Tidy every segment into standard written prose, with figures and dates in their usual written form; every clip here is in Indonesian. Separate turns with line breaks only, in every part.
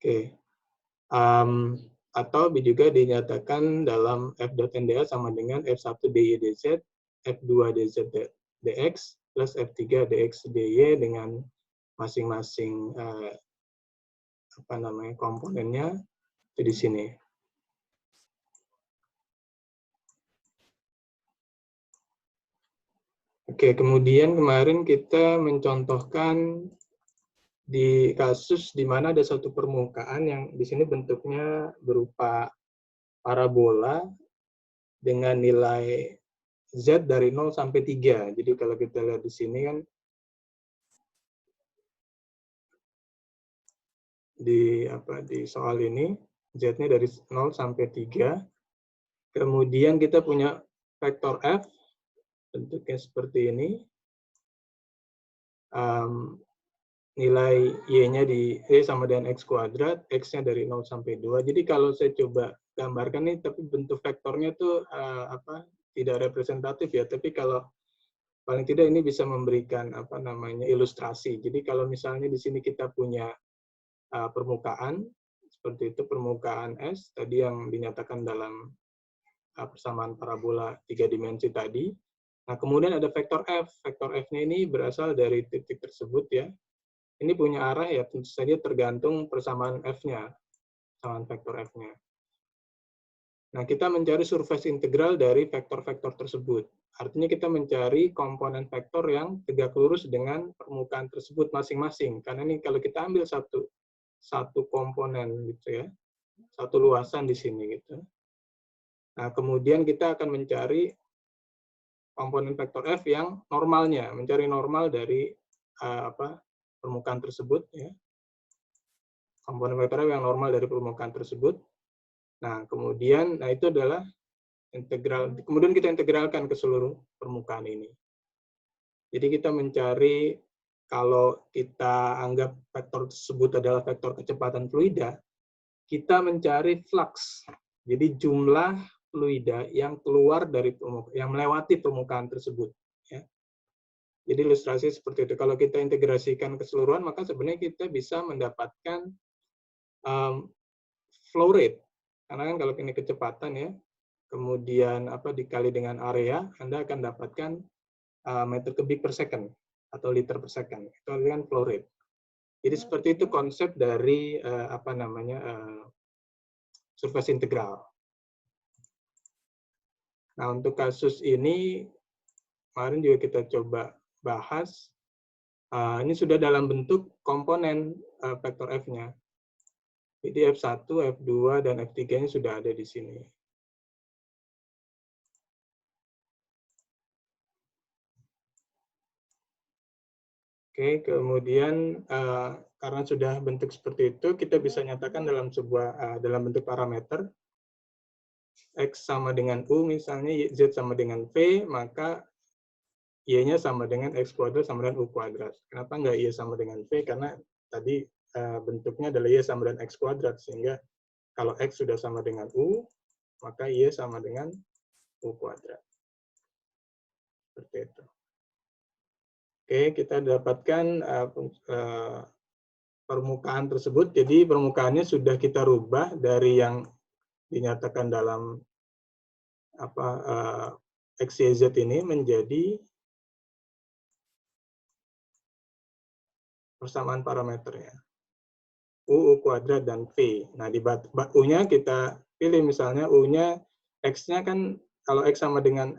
Oke. Atau juga dinyatakan dalam F.NDA sama dengan F1 DY/DZ, F2 DZ DX, plus F3 DX DY dengan masing-masing komponennya itu di sini. Oke, kemudian kemarin kita mencontohkan di kasus di mana ada satu permukaan yang di sini bentuknya berupa parabola dengan nilai Z dari 0 sampai 3. Jadi kalau kita lihat di sini kan di soal ini Z-nya dari 0 sampai 3. Kemudian kita punya vektor F bentuknya seperti ini. Nilai Y-nya di Y sama dengan X kuadrat, X-nya dari 0 sampai 2. Jadi kalau saya coba gambarkan nih, tapi bentuk vektornya tuh tidak representatif ya, tapi kalau paling tidak ini bisa memberikan ilustrasi. Jadi kalau misalnya di sini kita punya permukaan, seperti itu permukaan S, tadi yang dinyatakan dalam persamaan parabola 3 dimensi tadi. Nah, kemudian ada vektor F. Vektor F-nya ini berasal dari titik tersebut ya. Ini punya arah ya, tentu saja tergantung persamaan F-nya, persamaan vektor F-nya. Nah, kita mencari surface integral dari vektor-vektor tersebut. Artinya kita mencari komponen vektor yang tegak lurus dengan permukaan tersebut masing-masing. Karena ini kalau kita ambil satu komponen gitu ya, satu luasan di sini gitu. Nah, kemudian kita akan mencari komponen vektor F yang normalnya, mencari normal dari permukaan tersebut ya. Komponen vektor F yang normal dari permukaan tersebut. Nah, kemudian itu adalah integral. Kemudian kita integralkan ke seluruh permukaan ini. Jadi kita mencari, kalau kita anggap vektor tersebut adalah vektor kecepatan fluida, kita mencari flux. Jadi jumlah fluida yang keluar dari yang melewati permukaan tersebut. Ya. Jadi ilustrasi seperti itu. Kalau kita integrasikan keseluruhan, maka sebenarnya kita bisa mendapatkan flow rate. Karena kan kalau ini kecepatan ya, kemudian dikali dengan area, Anda akan dapatkan meter kubik per second atau liter per second. Itu kan flow rate. Jadi seperti itu konsep dari surface integral. Nah, untuk kasus ini kemarin juga kita coba bahas. Ini sudah dalam bentuk komponen vektor F-nya. Jadi F1, F2, dan F3-nya sudah ada di sini. Oke, kemudian karena sudah bentuk seperti itu, kita bisa nyatakan dalam bentuk parameter. X sama dengan U misalnya, Z sama dengan V, maka Y-nya sama dengan X kuadrat sama dengan U kuadrat. Kenapa nggak Y sama dengan V? Karena tadi bentuknya adalah Y sama dengan X kuadrat, sehingga kalau X sudah sama dengan U, maka Y sama dengan U kuadrat. Seperti itu. Oke, kita dapatkan permukaan tersebut. Jadi permukaannya sudah kita rubah dari yang dinyatakan dalam X, Y, Z ini menjadi persamaan parameternya. U kuadrat, dan V. Nah, di U-nya kita pilih misalnya U-nya, X-nya kan kalau X sama dengan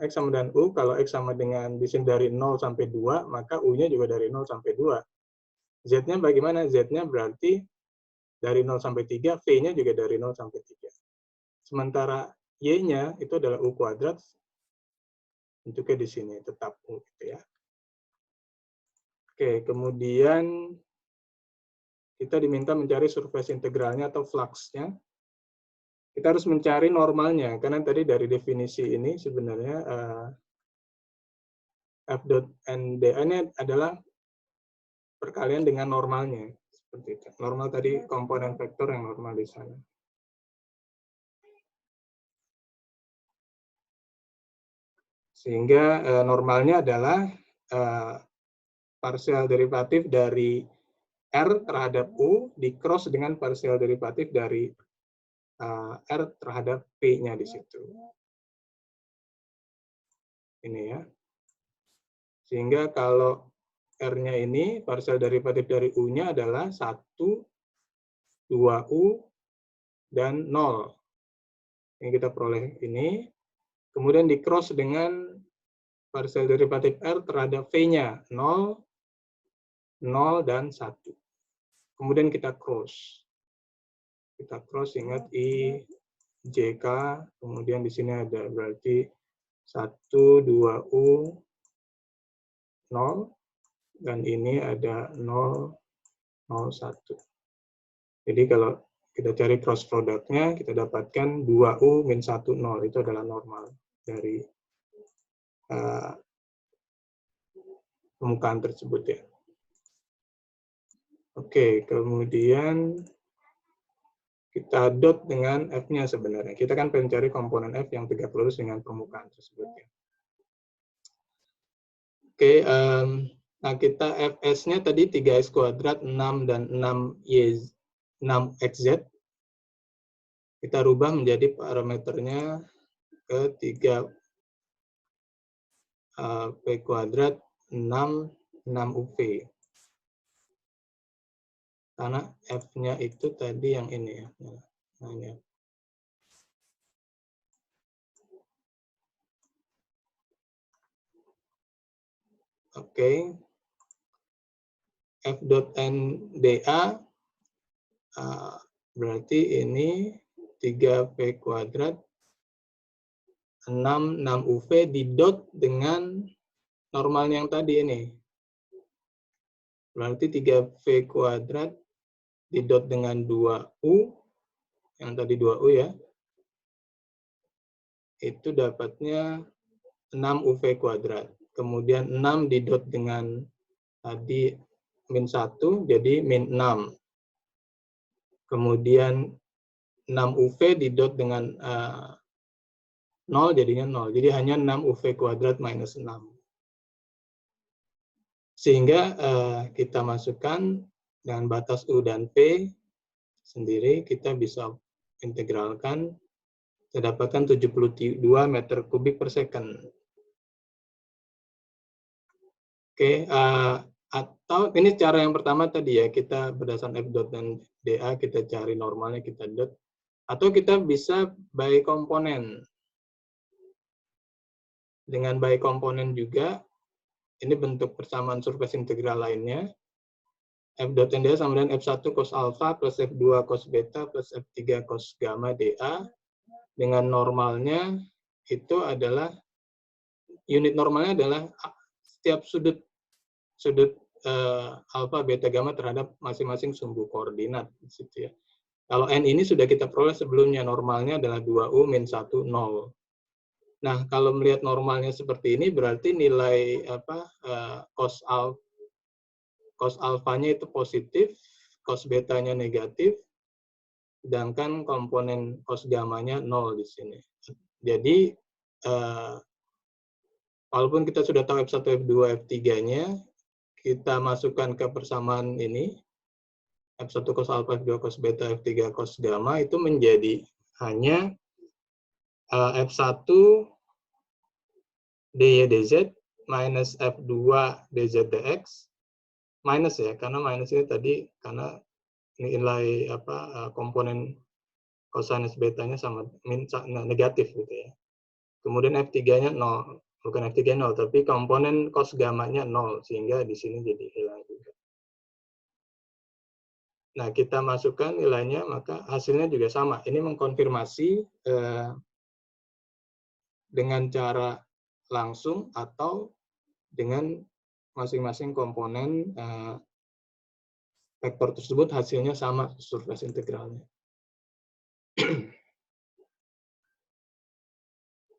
U, kalau X sama dengan di sini dari 0 sampai 2, maka U-nya juga dari 0 sampai 2. Z-nya bagaimana? Z-nya berarti dari 0 sampai 3, V-nya juga dari 0 sampai 3. Sementara Y-nya itu adalah U kuadrat, bentuknya di sini, tetap U gitu ya. Oke, kemudian kita diminta mencari surface integralnya atau flux-nya. Kita harus mencari normalnya, karena tadi dari definisi ini sebenarnya F.NDA-nya adalah perkalian dengan normalnya. Seperti itu. Normal tadi komponen vektor yang normal di sana. Sehingga normalnya adalah parsial derivatif dari R terhadap U di-cross dengan partial derivatif dari R terhadap P-nya di situ. Ini ya. Sehingga kalau R-nya ini, partial derivatif dari U-nya adalah 1, 2U, dan 0. Yang kita peroleh ini. Kemudian di-cross dengan partial derivatif R terhadap V-nya, 0, 0, dan 1. Kemudian kita cross. Kita cross, ingat I, J, K, kemudian di sini ada berarti 1, 2U, 0, dan ini ada 0, 0, 1. Jadi kalau kita cari cross product-nya, kita dapatkan 2U min 1, 0. Itu adalah normal dari permukaan tersebut ya. Oke, kemudian kita dot dengan F-nya sebenarnya. Kita kan pengen cari komponen F yang tegak lurus dengan permukaan tersebut ya. Oke, nah kita Fs-nya tadi 3x kuadrat, 6 dan 6y, 6xz. Kita rubah menjadi parameternya ke 3 p kuadrat 6 UV. Karena F-nya itu tadi yang ini ya. Nah, ini. Oke. F dot NDA berarti ini 3P kuadrat 6 UV didot dengan normalnya yang tadi ini. Berarti 3V kuadrat didot dengan 2U, yang tadi 2U ya, itu dapatnya 6 UV kuadrat. Kemudian 6 didot dengan tadi min 1, jadi min 6. Kemudian 6 UV didot dengan 0, jadinya 0. Jadi hanya 6 UV kuadrat minus 6. Sehingga kita masukkan dengan batas U dan P sendiri, kita bisa integralkan, kita dapatkan 72 meter kubik per second. Oke, atau ini cara yang pertama tadi ya, kita berdasarkan F dot dan DA, kita cari normalnya, kita dot. Atau kita bisa by komponen. Dengan by komponen juga, ini bentuk persamaan surface integral lainnya. F dot NDA sama dengan F1 cos alpha plus F2 cos beta plus F3 cos gamma DA. Dengan normalnya itu adalah, unit normalnya adalah setiap sudut alpha, beta, gamma terhadap masing-masing sumbu koordinat. Di situ ya. Kalau N ini sudah kita peroleh sebelumnya, normalnya adalah 2U min 1, 0. Nah, kalau melihat normalnya seperti ini, berarti nilai cos alfanya itu positif, cos betanya negatif, sedangkan komponen cos gamanya 0 di sini. Jadi, walaupun kita sudah tahu F1, F2, F3-nya, kita masukkan ke persamaan ini, F1 cos alpha, F2 cos beta, F3 cos gamma, itu menjadi hanya F1 dy dz minus F2 dz dx, minus ya, karena minus ini tadi karena nilai komponen cosinus betanya sama negatif gitu ya. Kemudian F3-nya 0, bukan F3 0, tapi komponen cos gamma-nya 0, sehingga di sini jadi hilang juga. Nah, kita masukkan nilainya, maka hasilnya juga sama. Ini mengkonfirmasi dengan cara langsung atau dengan masing-masing komponen vektor tersebut hasilnya sama surface integralnya.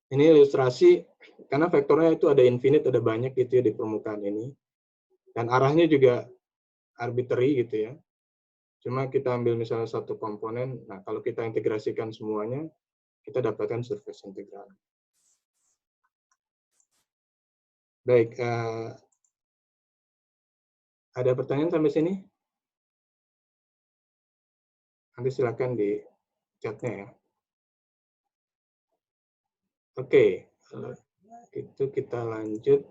Ini ilustrasi, karena vektornya itu ada infinite, ada banyak gitu ya di permukaan ini. Dan arahnya juga arbitrary gitu ya. Cuma kita ambil misalnya satu komponen, nah kalau kita integrasikan semuanya, kita dapatkan surface integral. Baik, ada pertanyaan sampai sini? Nanti silakan di chatnya ya. Oke, kalau itu kita lanjut.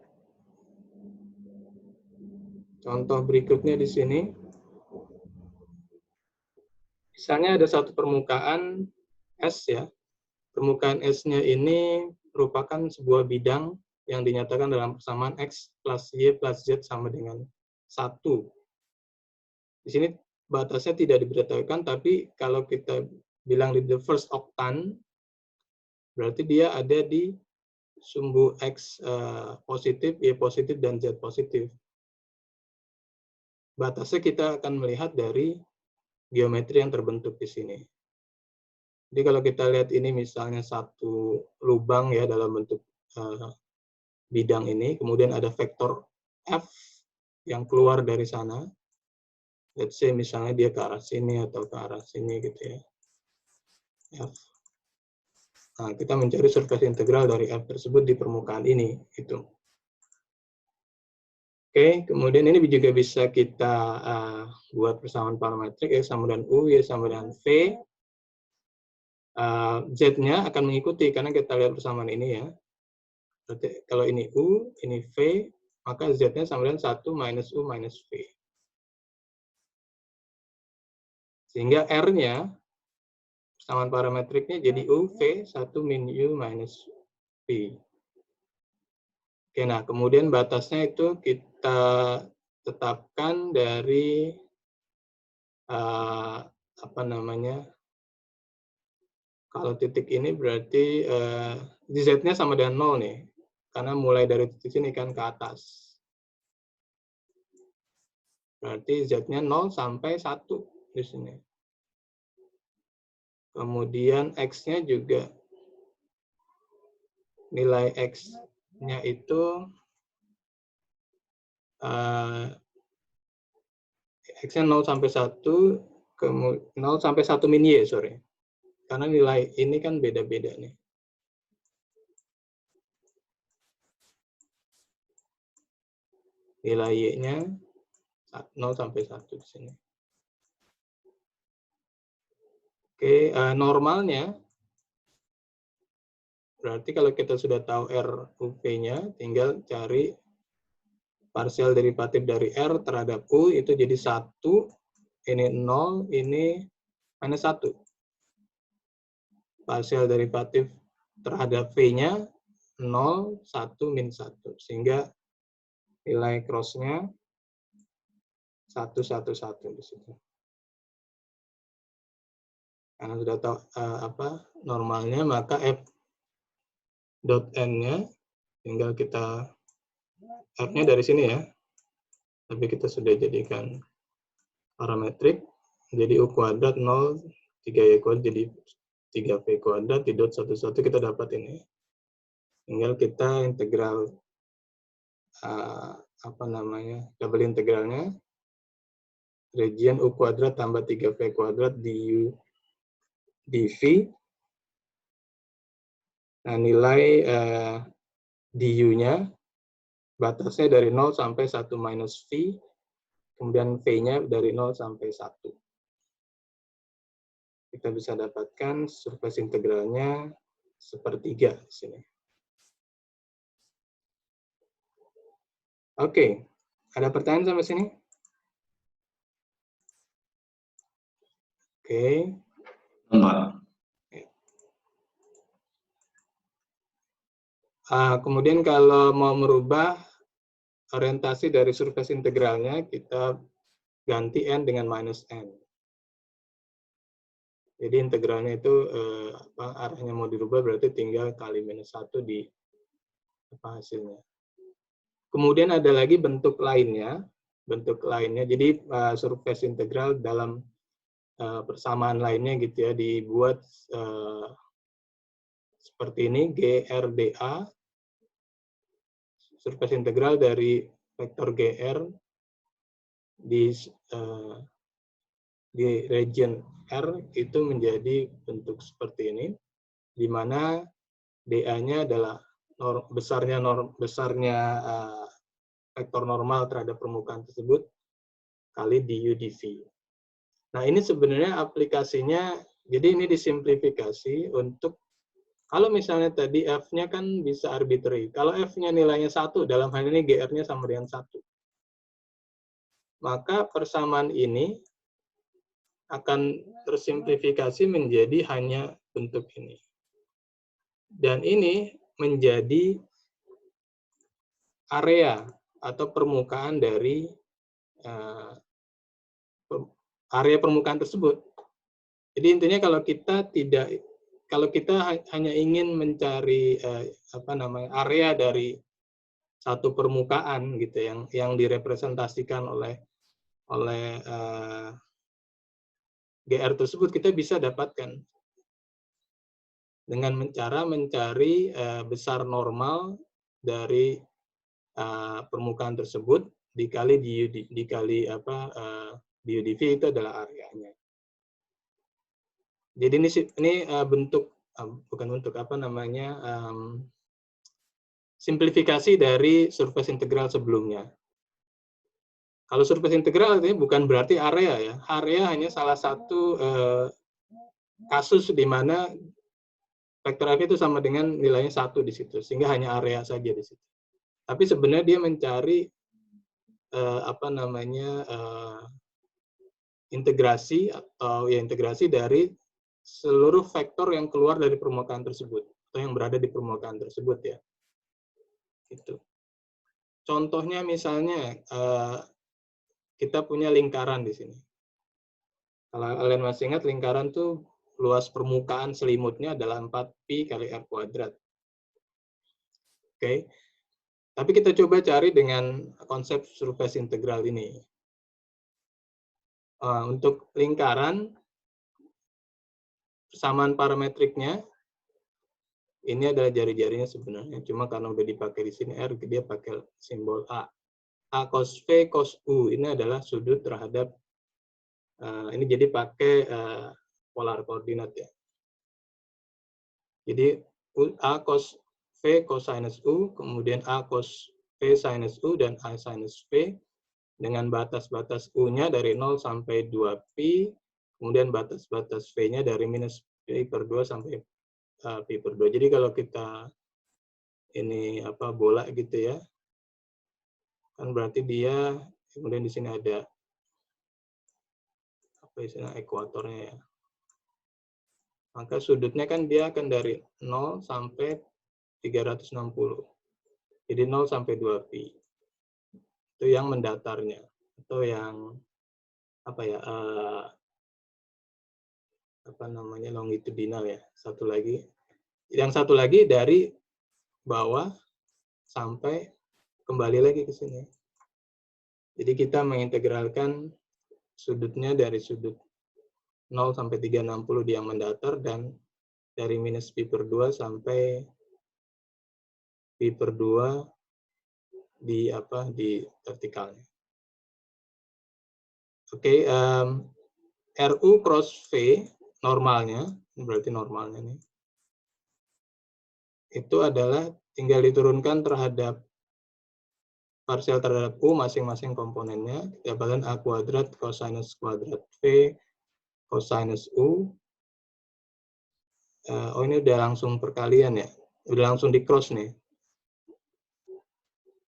Contoh berikutnya di sini. Misalnya ada satu permukaan S ya. Permukaan S-nya ini merupakan sebuah bidang yang dinyatakan dalam persamaan X plus Y plus Z sama dengan 1. Di sini batasnya tidak diberitahukan, tapi kalau kita bilang di the first octant, berarti dia ada di sumbu X positif, Y positif, dan Z positif. Batasnya kita akan melihat dari geometri yang terbentuk di sini. Jadi kalau kita lihat ini misalnya satu lubang ya dalam bentuk bidang ini, kemudian ada vektor F yang keluar dari sana. Let's say misalnya dia ke arah sini atau ke arah sini gitu ya. F. Nah, kita mencari surface integral dari F tersebut di permukaan ini. Gitu. Oke, kemudian ini juga bisa kita buat persamaan parametrik, X sama dengan U, Y sama dengan V. Z-nya akan mengikuti, karena kita lihat persamaan ini ya. Berarti kalau ini U, ini V, maka Z-nya sama dengan 1 minus U minus V. Sehingga R-nya, persamaan parametriknya jadi U, V, 1 min U minus V. Oke, nah kemudian batasnya itu kita tetapkan dari, apa namanya, kalau titik ini berarti di Z-nya sama dengan 0 nih, karena mulai dari titik sini kan ke atas. Berarti Z-nya 0 sampai 1 di sini. Kemudian X-nya juga, nilai X-nya itu, X-nya 0 sampai 1, 0 sampai 1 min Y, sorry. Karena nilai ini kan beda-beda nih. Nilai Y-nya 0 sampai 1 di sini. Oke, normalnya, berarti kalau kita sudah tahu R UV-nya, tinggal cari parsial derivatif dari R terhadap U, itu jadi 1, ini 0, ini minus 1. Parsial derivatif terhadap V-nya 0, 1, min 1. Sehingga nilai cross-nya 1, 1, 1 di situ. Karena sudah tahu normalnya, maka F dot N-nya tinggal kita, F-nya dari sini ya. Tapi kita sudah jadikan parametrik. Jadi U kuadrat 0, 3Y kuadrat jadi 3V kuadrat, di dot 1, 1 kita dapat ini. Tinggal kita integral, double integralnya, region U kuadrat tambah 3V kuadrat du dv. Nah, nilai du-nya, batasnya dari 0 sampai 1 minus V, kemudian V-nya dari 0 sampai 1. Kita bisa dapatkan surface integralnya sepertiga di sini. Oke, ada pertanyaan sampai sini? Oke. Kemudian kalau mau merubah orientasi dari surface integralnya, kita ganti N dengan minus N. Jadi integralnya itu arahnya mau dirubah, berarti tinggal kali minus 1 di hasilnya. Kemudian ada lagi bentuk lainnya. Jadi surface integral dalam persamaan lainnya gitu ya, dibuat seperti ini, GRDA, surface integral dari vektor GR di region R itu menjadi bentuk seperti ini, di mana dA-nya adalah besarnya vektor normal terhadap permukaan tersebut kali du dv. Nah, ini sebenarnya aplikasinya, jadi ini disimplifikasi untuk, kalau misalnya tadi F-nya kan bisa arbitrary. Kalau F-nya nilainya 1, dalam hal ini GR-nya sama dengan 1. Maka persamaan ini akan tersimplifikasi menjadi hanya bentuk ini. Dan ini menjadi area atau permukaan dari area permukaan tersebut. Jadi intinya kalau kita hanya ingin mencari area dari satu permukaan gitu yang direpresentasikan oleh GR tersebut, kita bisa dapatkan dengan cara mencari besar normal dari permukaan tersebut dikali DUDV itu adalah areanya. Jadi ini simplifikasi dari surface integral sebelumnya. Kalau surface integral artinya bukan berarti area ya. Area hanya salah satu kasus di mana vektor F itu sama dengan nilainya 1 di situ, sehingga hanya area saja di situ. Tapi sebenarnya dia mencari integrasi dari seluruh vektor yang keluar dari permukaan tersebut atau yang berada di permukaan tersebut ya. Gitu. Contohnya misalnya kita punya lingkaran di sini. Kalau kalian masih ingat, lingkaran tuh luas permukaan selimutnya adalah 4pi kali R kuadrat. Oke. Tapi kita coba cari dengan konsep surface integral ini. Untuk lingkaran, persamaan parametriknya, ini adalah jari-jarinya sebenarnya. Cuma karena udah dipakai di sini R, dia pakai simbol A. A cos V cos U, ini adalah sudut terhadap, ini jadi pakai polar koordinat ya. Jadi A cos V cosinus U, kemudian A cos V sinus U, dan A sinus V, dengan batas-batas U-nya dari 0 sampai 2pi, kemudian batas-batas V-nya dari minus pi per 2 sampai pi per 2. Jadi kalau kita ini bola gitu ya, kan berarti dia, kemudian di sini ada istilah ekuatornya ya. Maka sudutnya kan dia akan dari 0 sampai 360. Jadi 0 sampai 2pi. Itu yang mendatarnya. Atau yang longitudinal ya. Yang satu lagi dari bawah sampai kembali lagi ke sini. Jadi kita mengintegralkan sudutnya dari sudut 0 sampai 360 di yang mendatar, dan dari minus pi per 2 sampai pi per 2 di vertikalnya. Oke, RU cross V normalnya, berarti normalnya nih, itu adalah tinggal diturunkan terhadap parsial terhadap U masing-masing komponennya, dapatkan A kuadrat cosinus kuadrat V cosinus U. Ini udah langsung perkalian ya, udah langsung di cross nih.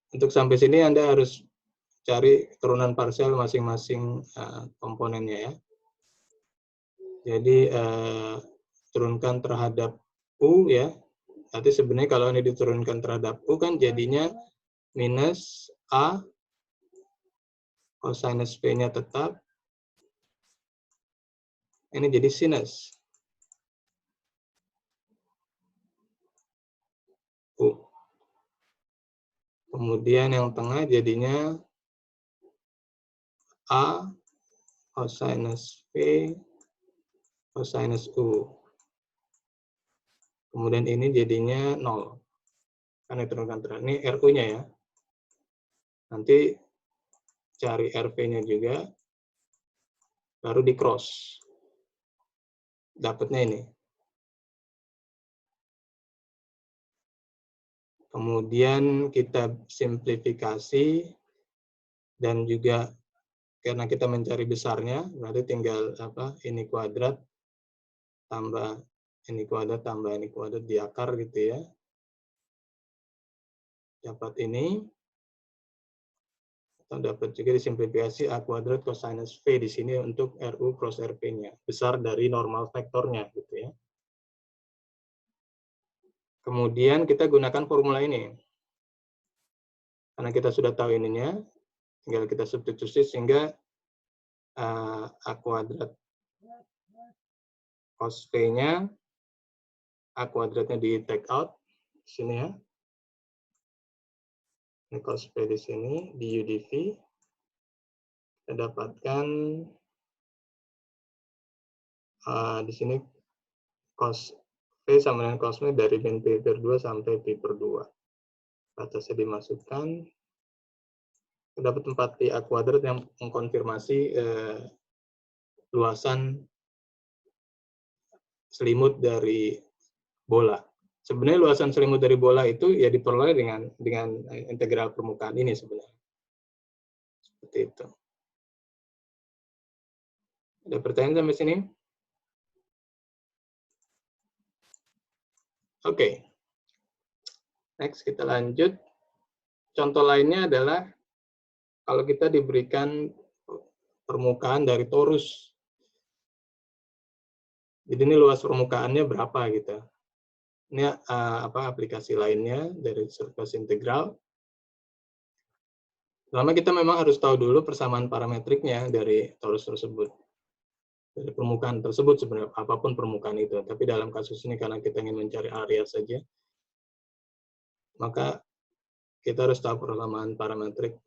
Untuk sampai sini Anda harus cari turunan parsial masing-masing komponennya ya. Jadi turunkan terhadap U ya. Nanti sebenarnya kalau ini diturunkan terhadap U kan jadinya minus A cosinus V-nya tetap. Ini jadi sinus U. Kemudian yang tengah jadinya A cosinus V cosinus U. Kemudian ini jadinya 0. Karena diturunkan terhadap. Ini RU-nya ya. Nanti cari RV-nya juga. Baru di cross. Dapatnya ini. Kemudian kita simplifikasi dan juga karena kita mencari besarnya, berarti tinggal ini kuadrat tambah ini kuadrat tambah ini kuadrat di akar gitu ya. Dapat ini. Atau dapat juga disimplifikasi A kuadrat cosinus V di sini untuk RU cross RP-nya. Besar dari normal vektornya gitu ya. Kemudian kita gunakan formula ini. Karena kita sudah tahu ininya, tinggal kita substitusi sehingga A kuadrat cos V-nya, A kuadratnya di take out di sini ya. Ini cos V di sini, di U dV. Kita dapatkan di sini cos V sama dengan cos V dari min P per 2 sampai Pi per 2. Batasnya dimasukkan. Dapat 4Pi A kuadrat yang mengkonfirmasi luasan selimut dari bola. Sebenarnya luasan selimut dari bola itu ya diperoleh dengan integral permukaan ini sebenarnya. Seperti itu. Ada pertanyaan sampai sini? Oke. Next kita lanjut. Contoh lainnya adalah kalau kita diberikan permukaan dari torus. Jadi ini luas permukaannya berapa gitu. Ini aplikasi lainnya dari surface integral. Pertama kita memang harus tahu dulu persamaan parametriknya dari torus tersebut. Dari permukaan tersebut sebenarnya apapun permukaan itu. Tapi dalam kasus ini karena kita ingin mencari area saja, maka kita harus tahu persamaan parametrik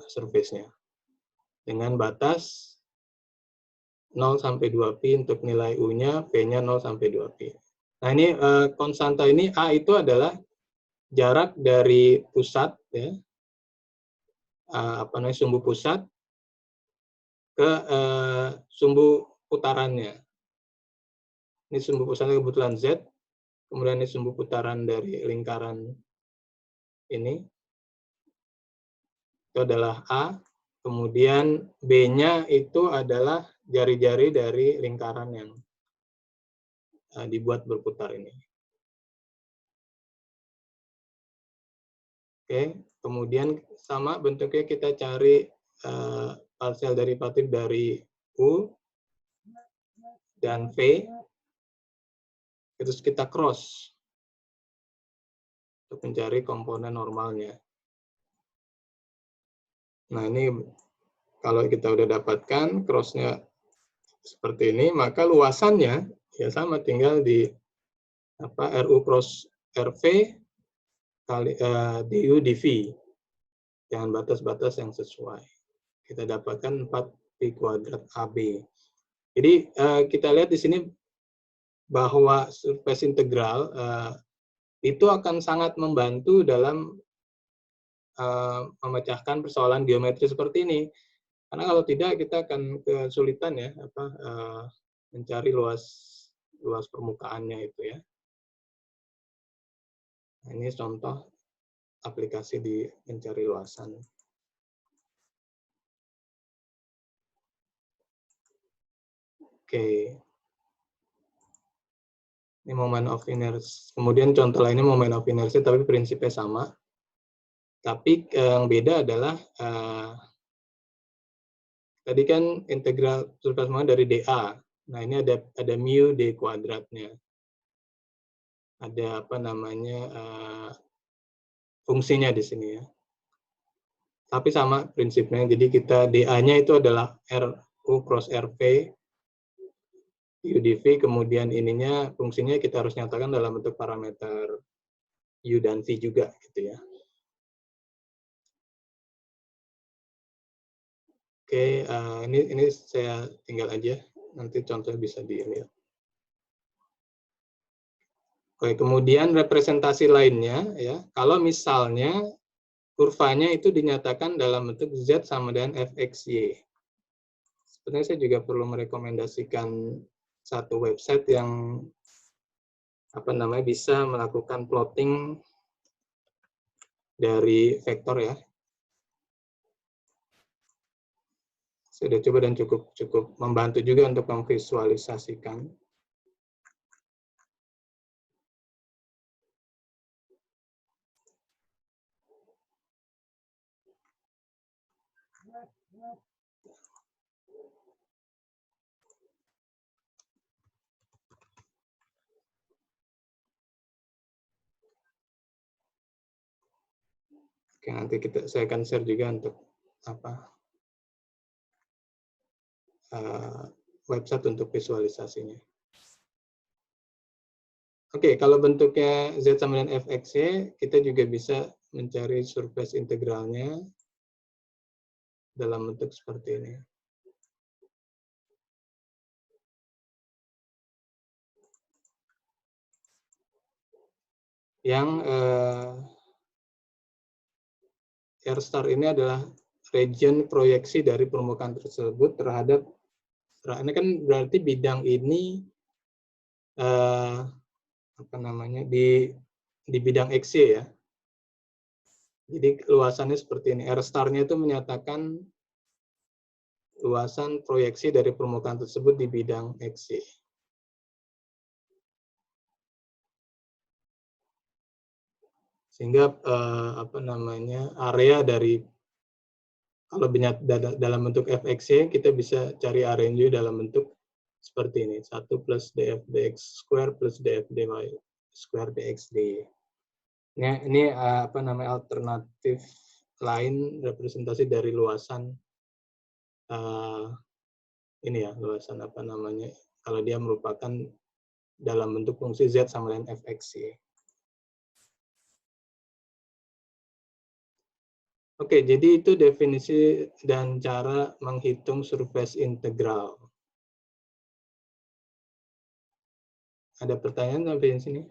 surface-nya. Dengan batas 0 sampai 2pi untuk nilai U-nya, P-nya 0 sampai 2pi. Nah ini konstanta ini A itu adalah jarak dari pusat ya, sumbu pusat ke sumbu putarannya. Ini sumbu pusatnya kebetulan Z, kemudian ini sumbu putaran dari lingkaran ini. Itu adalah A, kemudian B-nya itu adalah jari-jari dari lingkaran yang dibuat berputar ini. Oke, kemudian sama bentuknya kita cari parsial derivatif dari U dan V, terus kita cross untuk mencari komponen normalnya. Nah ini kalau kita udah dapatkan cross-nya seperti ini, maka luasannya ya sama, tinggal di RU cross RV kali DU dV dengan batas-batas yang sesuai. Kita dapatkan 4Pi kuadrat AB. Jadi kita lihat di sini bahwa surface integral itu akan sangat membantu dalam memecahkan persoalan geometri seperti ini. Karena kalau tidak kita akan kesulitan ya mencari luas permukaannya itu ya. Nah, ini contoh aplikasi di mencari luasan. Oke. Ini moment of inertia. Kemudian contoh lainnya moment of inertia, tapi prinsipnya sama. Tapi yang beda adalah tadi kan integral surface moment dari dA. Nah ini ada mu d kuadratnya. Ada fungsinya di sini ya. Tapi sama prinsipnya. Jadi kita dA-nya itu adalah RU cross RV U dV, kemudian ininya fungsinya kita harus nyatakan dalam bentuk parameter U dan V juga gitu ya. Oke, ini saya tinggal aja, nanti contohnya bisa dilihat. Oke, kemudian representasi lainnya ya, kalau misalnya kurvanya itu dinyatakan dalam bentuk Z sama dengan fxy. Sebenarnya saya juga perlu merekomendasikan satu website yang bisa melakukan plotting dari vektor ya. Sudah coba dan cukup membantu juga untuk memvisualisasikan. Oke, nanti saya akan share juga untuk website untuk visualisasinya. Oke, kalau bentuknya Z sama dengan Fx-Y, kita juga bisa mencari surface integralnya dalam bentuk seperti ini. Yang R star ini adalah region proyeksi dari permukaan tersebut terhadap, ini kan berarti bidang ini di bidang XY ya. Jadi luasannya seperti ini. R star-nya itu menyatakan luasan proyeksi dari permukaan tersebut di bidang XY. Sehingga area dari, kalau dalam bentuk Fx-Y, kita bisa cari area juga dalam bentuk seperti ini, 1 plus df dx square plus df dy square dx dy. Ini alternatif lain representasi dari luasan ini ya, luasan kalau dia merupakan dalam bentuk fungsi z sama dengan Fx-Y. Oke, jadi itu definisi dan cara menghitung surface integral. Ada pertanyaan sampai di sini?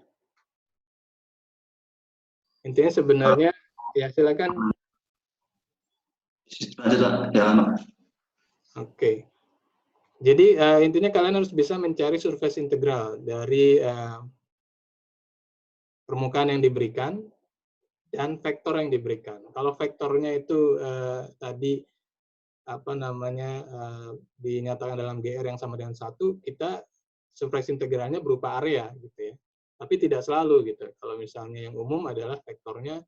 Intinya sebenarnya, ya silakan. Oke. Jadi intinya kalian harus bisa mencari surface integral dari permukaan yang diberikan dan vektor yang diberikan. Kalau vektornya itu tadi dinyatakan dalam GR yang sama dengan 1, kita surface integralnya berupa area gitu ya. Tapi tidak selalu gitu. Kalau misalnya yang umum adalah vektornya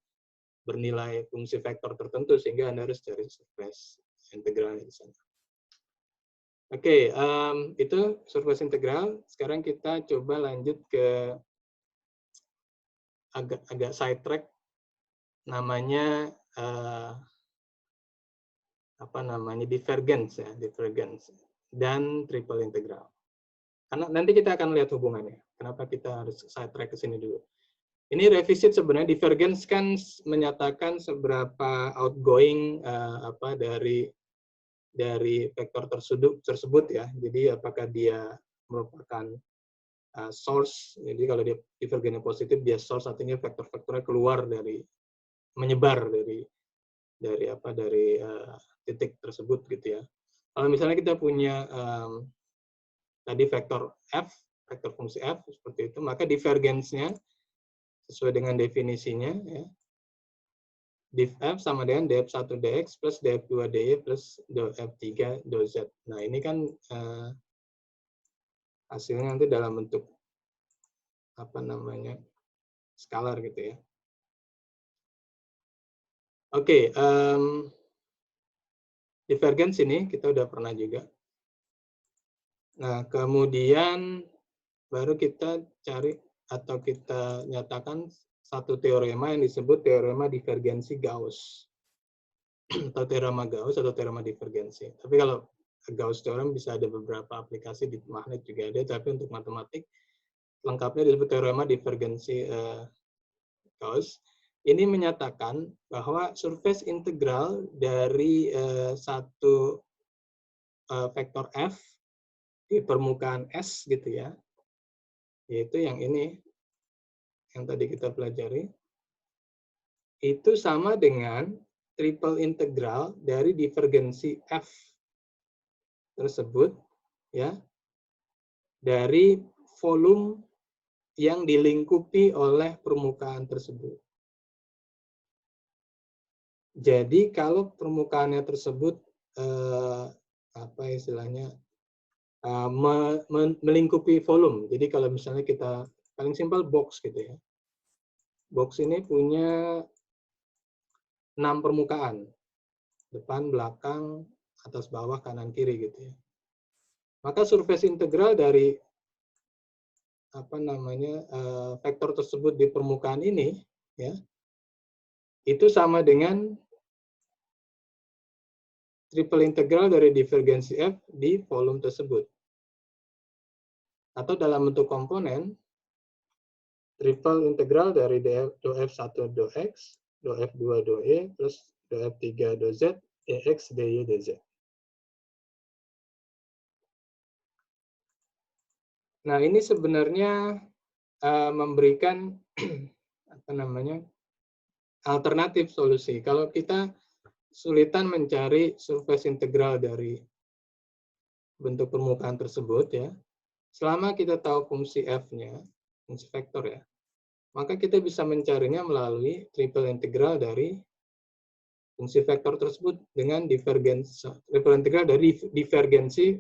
bernilai fungsi vektor tertentu, sehingga Anda harus cari surface integralnya di sana. Oke, itu surface integral. Sekarang kita coba lanjut ke agak sidetrack, namanya divergence ya, divergence dan triple integral. Karena nanti kita akan lihat hubungannya. Kenapa kita harus sidetrack ke sini dulu? Ini revisit sebenarnya. Divergence kan menyatakan seberapa outgoing dari vektor tersebut ya. Jadi apakah dia merupakan source. Jadi kalau dia divergennya positif, dia source, artinya vektor-vektornya keluar menyebar dari titik tersebut gitu ya. Kalau misalnya kita punya tadi vektor f, vektor fungsi f seperti itu, maka divergence-nya sesuai dengan definisinya ya, div f sama dengan df1 dx plus df2 dy plus df3 dz. Nah, ini kan hasilnya nanti dalam bentuk skalar gitu ya. Oke, divergence ini kita udah pernah juga. Nah, kemudian baru kita cari atau kita nyatakan satu teorema yang disebut teorema divergensi Gauss. Atau teorema Gauss atau teorema divergensi. Tapi kalau Gauss theorem bisa ada beberapa aplikasi, di magnet juga ada, tapi untuk matematik lengkapnya disebut teorema divergensi Gauss. Ini menyatakan bahwa surface integral dari satu vektor f di permukaan S gitu ya, yaitu yang ini, yang tadi kita pelajari, itu sama dengan triple integral dari divergensi f tersebut ya, dari volume yang dilingkupi oleh permukaan tersebut. Jadi kalau permukaannya tersebut apa istilahnya melingkupi volume. Jadi kalau misalnya kita paling simpel box gitu ya. Box ini punya 6 permukaan, depan, belakang, atas, bawah, kanan, kiri gitu ya. Maka surface integral dari vektor tersebut di permukaan ini ya, itu sama dengan triple integral dari divergensi F di volume tersebut. Atau dalam bentuk komponen, triple integral dari dou F1 dou X, dou F2 dou E, plus dou F3 dou Z, dx, dy, dz. Nah, ini sebenarnya memberikan alternatif solusi. Kalau kita sulitan mencari surface integral dari bentuk permukaan tersebut ya, selama kita tahu fungsi f-nya, fungsi vektor ya, maka kita bisa mencarinya melalui triple integral dari fungsi vektor tersebut dengan triple integral dari divergensi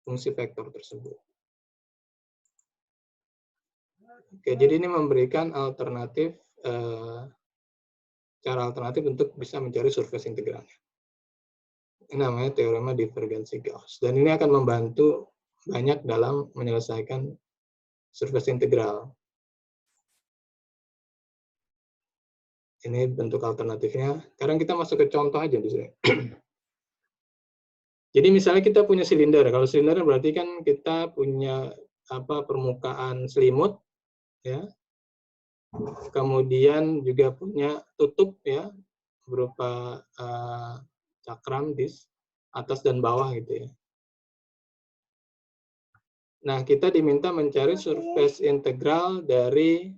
fungsi vektor tersebut. Oke, jadi ini memberikan alternatif cara alternatif untuk bisa mencari surface integralnya. Ini namanya teorema divergensi Gauss. Dan ini akan membantu banyak dalam menyelesaikan surface integral. Ini bentuk alternatifnya. Sekarang kita masuk ke contoh aja di sini. Jadi misalnya kita punya silinder. Kalau silinder berarti kan kita punya permukaan selimut, ya. Kemudian juga punya tutup ya, berupa cakram di atas dan bawah gitu ya. Nah, kita diminta mencari surface integral dari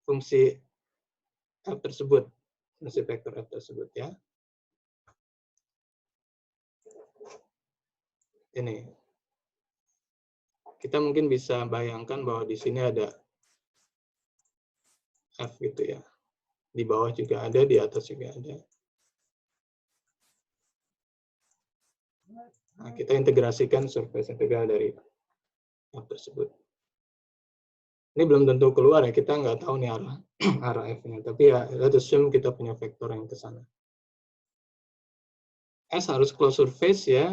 fungsi f tersebut, fungsi vektor f tersebut ya. Ini. Kita mungkin bisa bayangkan bahwa di sini ada f gitu ya. Di bawah juga ada, di atas juga ada. Nah, kita integrasikan surface integral dari f tersebut. Ini belum tentu keluar ya, kita nggak tahu nih arah f-nya. Tapi ya, let's assume kita punya vektor yang ke sana. S harus closed surface ya,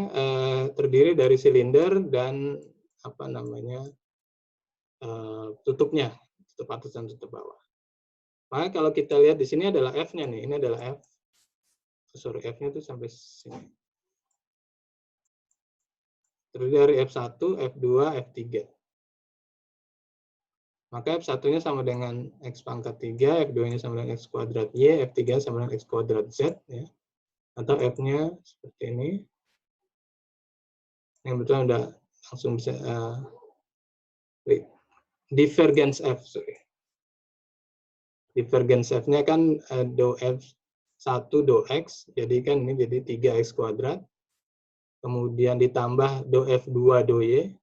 terdiri dari silinder dan tutupnya, tutup atas dan tutup bawah. Maka kalau kita lihat di sini adalah f-nya nih, ini adalah f. Sorry, f-nya itu sampai sini. Terdiri dari f1, f2, f3. Maka f1-nya sama dengan x pangkat 3, f2-nya sama dengan x kuadrat y, f3 sama dengan x kuadrat z ya. Atau f-nya seperti ini. Yang betul udah langsung bisa divergence f, sorry. Divergence f-nya kan dou f1 dou x, jadi kan ini jadi 3x kuadrat. Kemudian ditambah dou f2 dou y,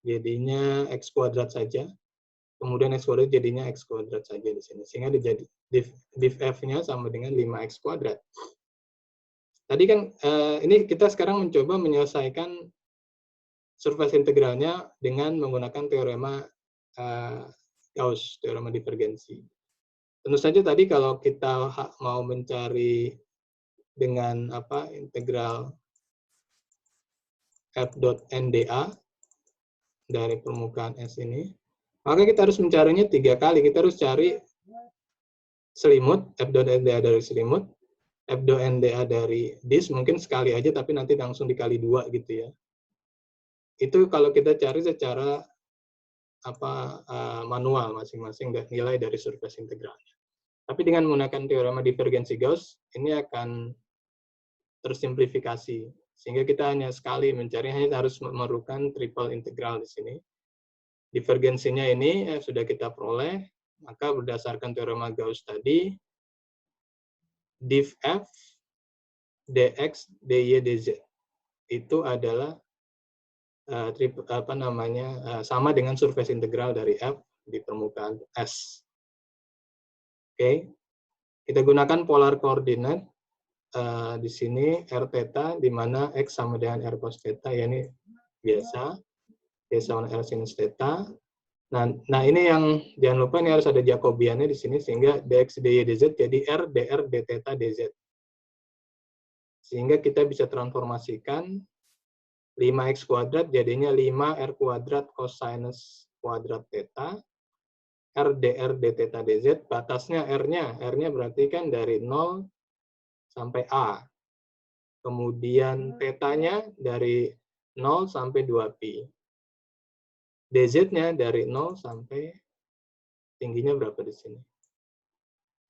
jadinya x kuadrat saja. Kemudian x kuadrat jadinya x kuadrat saja di sini. Sehingga jadi div f-nya sama dengan 5x kuadrat. Tadi kan ini kita sekarang mencoba menyelesaikan surface integralnya dengan menggunakan teorema Gauss, teorema divergensi. Tentu saja tadi kalau kita mau mencari dengan integral f dot nda dari permukaan S ini, maka kita harus mencarinya 3 kali. Kita harus cari selimut, f dot nda dari selimut, f dot nda dari disk, mungkin sekali aja tapi nanti langsung dikali 2 gitu ya. Itu kalau kita cari secara manual masing-masing nilai dari surface integralnya. Tapi dengan menggunakan teorema divergensi Gauss, ini akan tersimplifikasi. Sehingga kita hanya sekali mencari, hanya harus memerlukan triple integral di sini. Divergensinya ini sudah kita peroleh, maka berdasarkan teorema Gauss tadi, div f dx dy dz itu adalah sama dengan surface integral dari f di permukaan S. Oke, kita gunakan polar koordinat di sini R theta, di mana X sama dengan R cos theta, ya ini biasa, D sama R sinus theta. Nah, ini yang jangan lupa ini harus ada Jacobiannya di sini, sehingga dx dy dz jadi R dr d theta dz. Sehingga kita bisa transformasikan 5x kuadrat jadinya 5r kuadrat cosinus kuadrat theta, R dr d theta dz, batasnya R-nya berarti kan dari 0 sampai A. Kemudian theta-nya dari 0 sampai 2pi. dz-nya dari 0 sampai tingginya berapa di sini?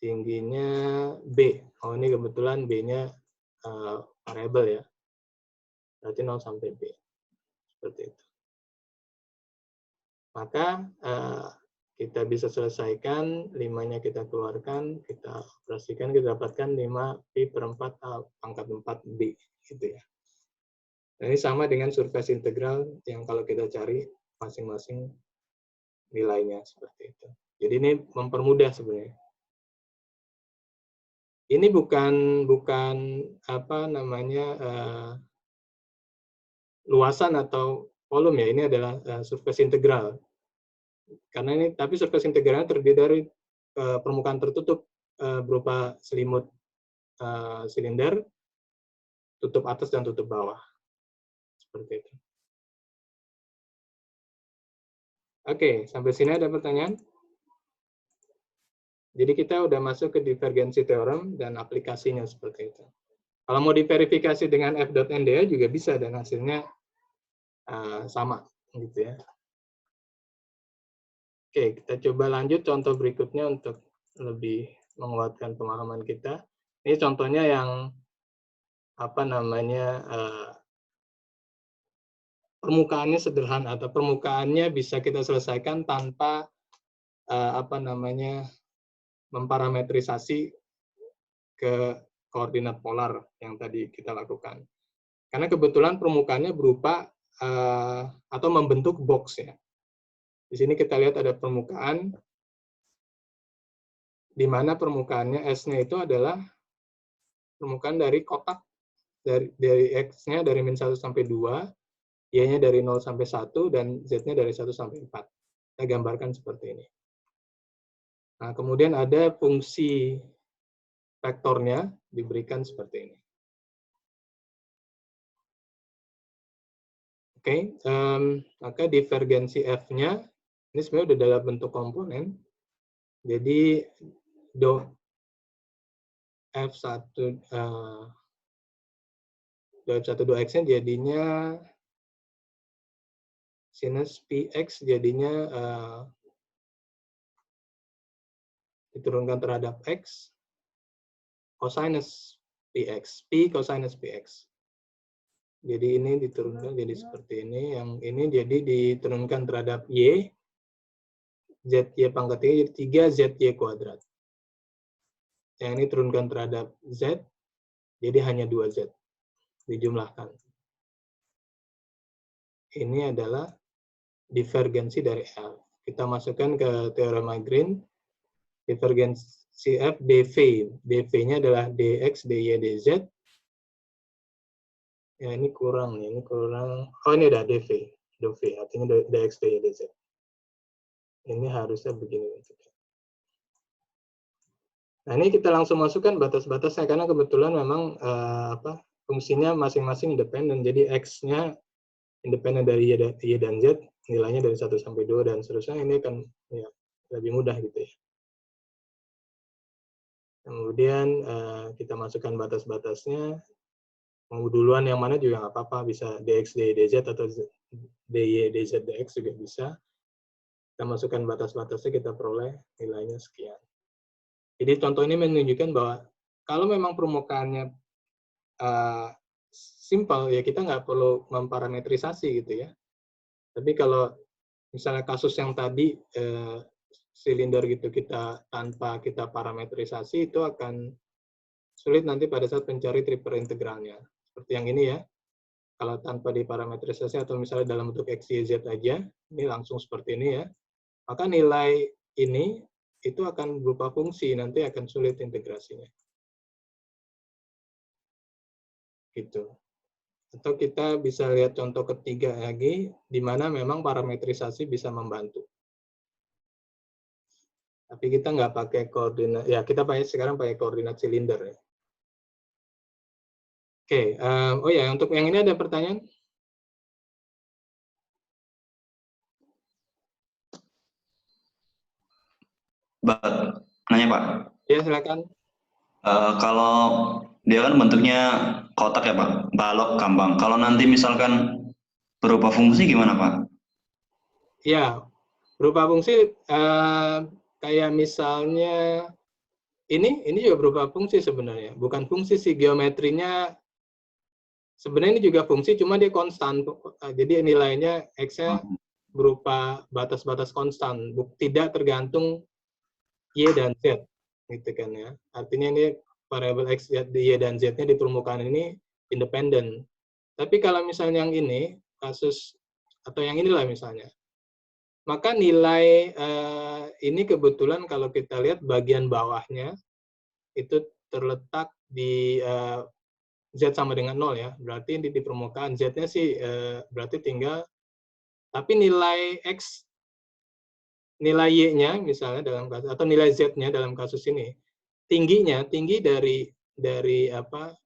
Tingginya B. Oh, ini kebetulan B-nya variabel ya. Berarti 0 sampai B. Seperti itu. Maka kita bisa selesaikan, 5-nya kita keluarkan, kita operasikan, kita dapatkan 5pi per 4 pangkat 4b. Gitu ya. Nah, ini sama dengan surface integral yang kalau kita cari masing-masing nilainya seperti itu. Jadi ini mempermudah sebenarnya. Ini bukan apa namanya luasan atau volume ya, ini adalah surface integral. Karena ini tapi surface integralnya terdiri dari permukaan tertutup berupa selimut silinder, tutup atas dan tutup bawah. Seperti itu. Oke, sampai sini ada pertanyaan? Jadi kita udah masuk ke divergensi teorem dan aplikasinya seperti itu. Kalau mau diverifikasi dengan f.nda juga bisa dan hasilnya sama gitu ya. Oke, kita coba lanjut contoh berikutnya untuk lebih menguatkan pemahaman kita. Ini contohnya yang apa namanya permukaannya sederhana atau permukaannya bisa kita selesaikan tanpa apa namanya memparametrisasi ke koordinat polar yang tadi kita lakukan. Karena kebetulan permukaannya berupa atau membentuk box ya. Di sini kita lihat ada permukaan di mana permukaannya S-nya itu adalah permukaan dari kotak dari X-nya dari min 1 sampai 2, Y-nya dari 0 sampai 1, dan Z-nya dari 1 sampai 4. Saya gambarkan seperti ini. Nah, kemudian ada fungsi vektornya diberikan seperti ini. Oke, maka divergensi F-nya, ini sebenarnya udah dalam bentuk komponen. Jadi, F1, F1 2X-nya jadinya sinus PX jadinya diturunkan terhadap X, cosinus PX, P cosinus PX. Jadi ini diturunkan jadi seperti ini, yang ini jadi diturunkan terhadap Y, ZY pangkat 3 jadi 3ZY kuadrat. Yang ini turunkan terhadap Z, jadi hanya 2Z, dijumlahkan. Ini adalah divergensi dari F. Kita masukkan ke teorema Green, divergensi F dV. dV-nya adalah dx, dy, dz. Ya, ini kurang nih, ini kurang. Oh, ini ada dV, artinya dx, dy, dz. Ini harusnya begini. Nah, ini kita langsung masukkan batas-batasnya karena kebetulan memang fungsinya masing-masing independen. Jadi X-nya independen dari Y dan Z, nilainya dari 1 sampai 2 dan seterusnya. Ini akan ya, lebih mudah gitu ya. Kemudian kita masukkan batas-batasnya. Mau duluan yang mana juga nggak apa-apa, bisa dx, dy, dz atau dy, dz, dx juga bisa. Kita masukkan batas-batasnya, kita peroleh nilainya sekian. Jadi contoh ini menunjukkan bahwa kalau memang permukaannya simple, ya kita nggak perlu memparametrisasi gitu ya. Tapi kalau misalnya kasus yang tadi, silinder gitu kita tanpa kita parametrisasi, itu akan sulit nanti pada saat mencari triple integralnya. Seperti yang ini ya, kalau tanpa diparametrisasi atau misalnya dalam bentuk X, Y, Z aja, ini langsung seperti ini ya, maka nilai ini itu akan berupa fungsi, nanti akan sulit integrasinya. gitu. Atau kita bisa lihat contoh ketiga lagi, di mana memang parametrisasi bisa membantu. Tapi kita nggak pakai koordinat, ya kita sekarang pakai koordinat silinder ya. Oke, oh ya untuk yang ini ada pertanyaan?
Nanya Pak.
Ya silakan.
Kalau dia kan bentuknya kotak ya Pak, balok gampang. Kalau nanti misalkan berupa fungsi gimana Pak?
Ya, berupa fungsi kayak misalnya ini juga berupa fungsi sebenarnya. Bukan fungsi sih, geometrinya sebenarnya ini juga fungsi, cuma dia konstan. Jadi nilainya X-nya berupa batas-batas konstan, tidak tergantung Y dan Z, gitu kan ya. Artinya ini variabel X, Y, dan Z-nya di permukaan ini independen. Tapi kalau misalnya yang ini, kasus, atau yang inilah misalnya, maka nilai ini kebetulan kalau kita lihat bagian bawahnya, itu terletak di Z sama dengan 0 ya, berarti di permukaan Z-nya sih berarti tinggal, tapi nilai X, nilai Y-nya misalnya dalam kasus, atau nilai Z-nya dalam kasus ini, tinggi dari apa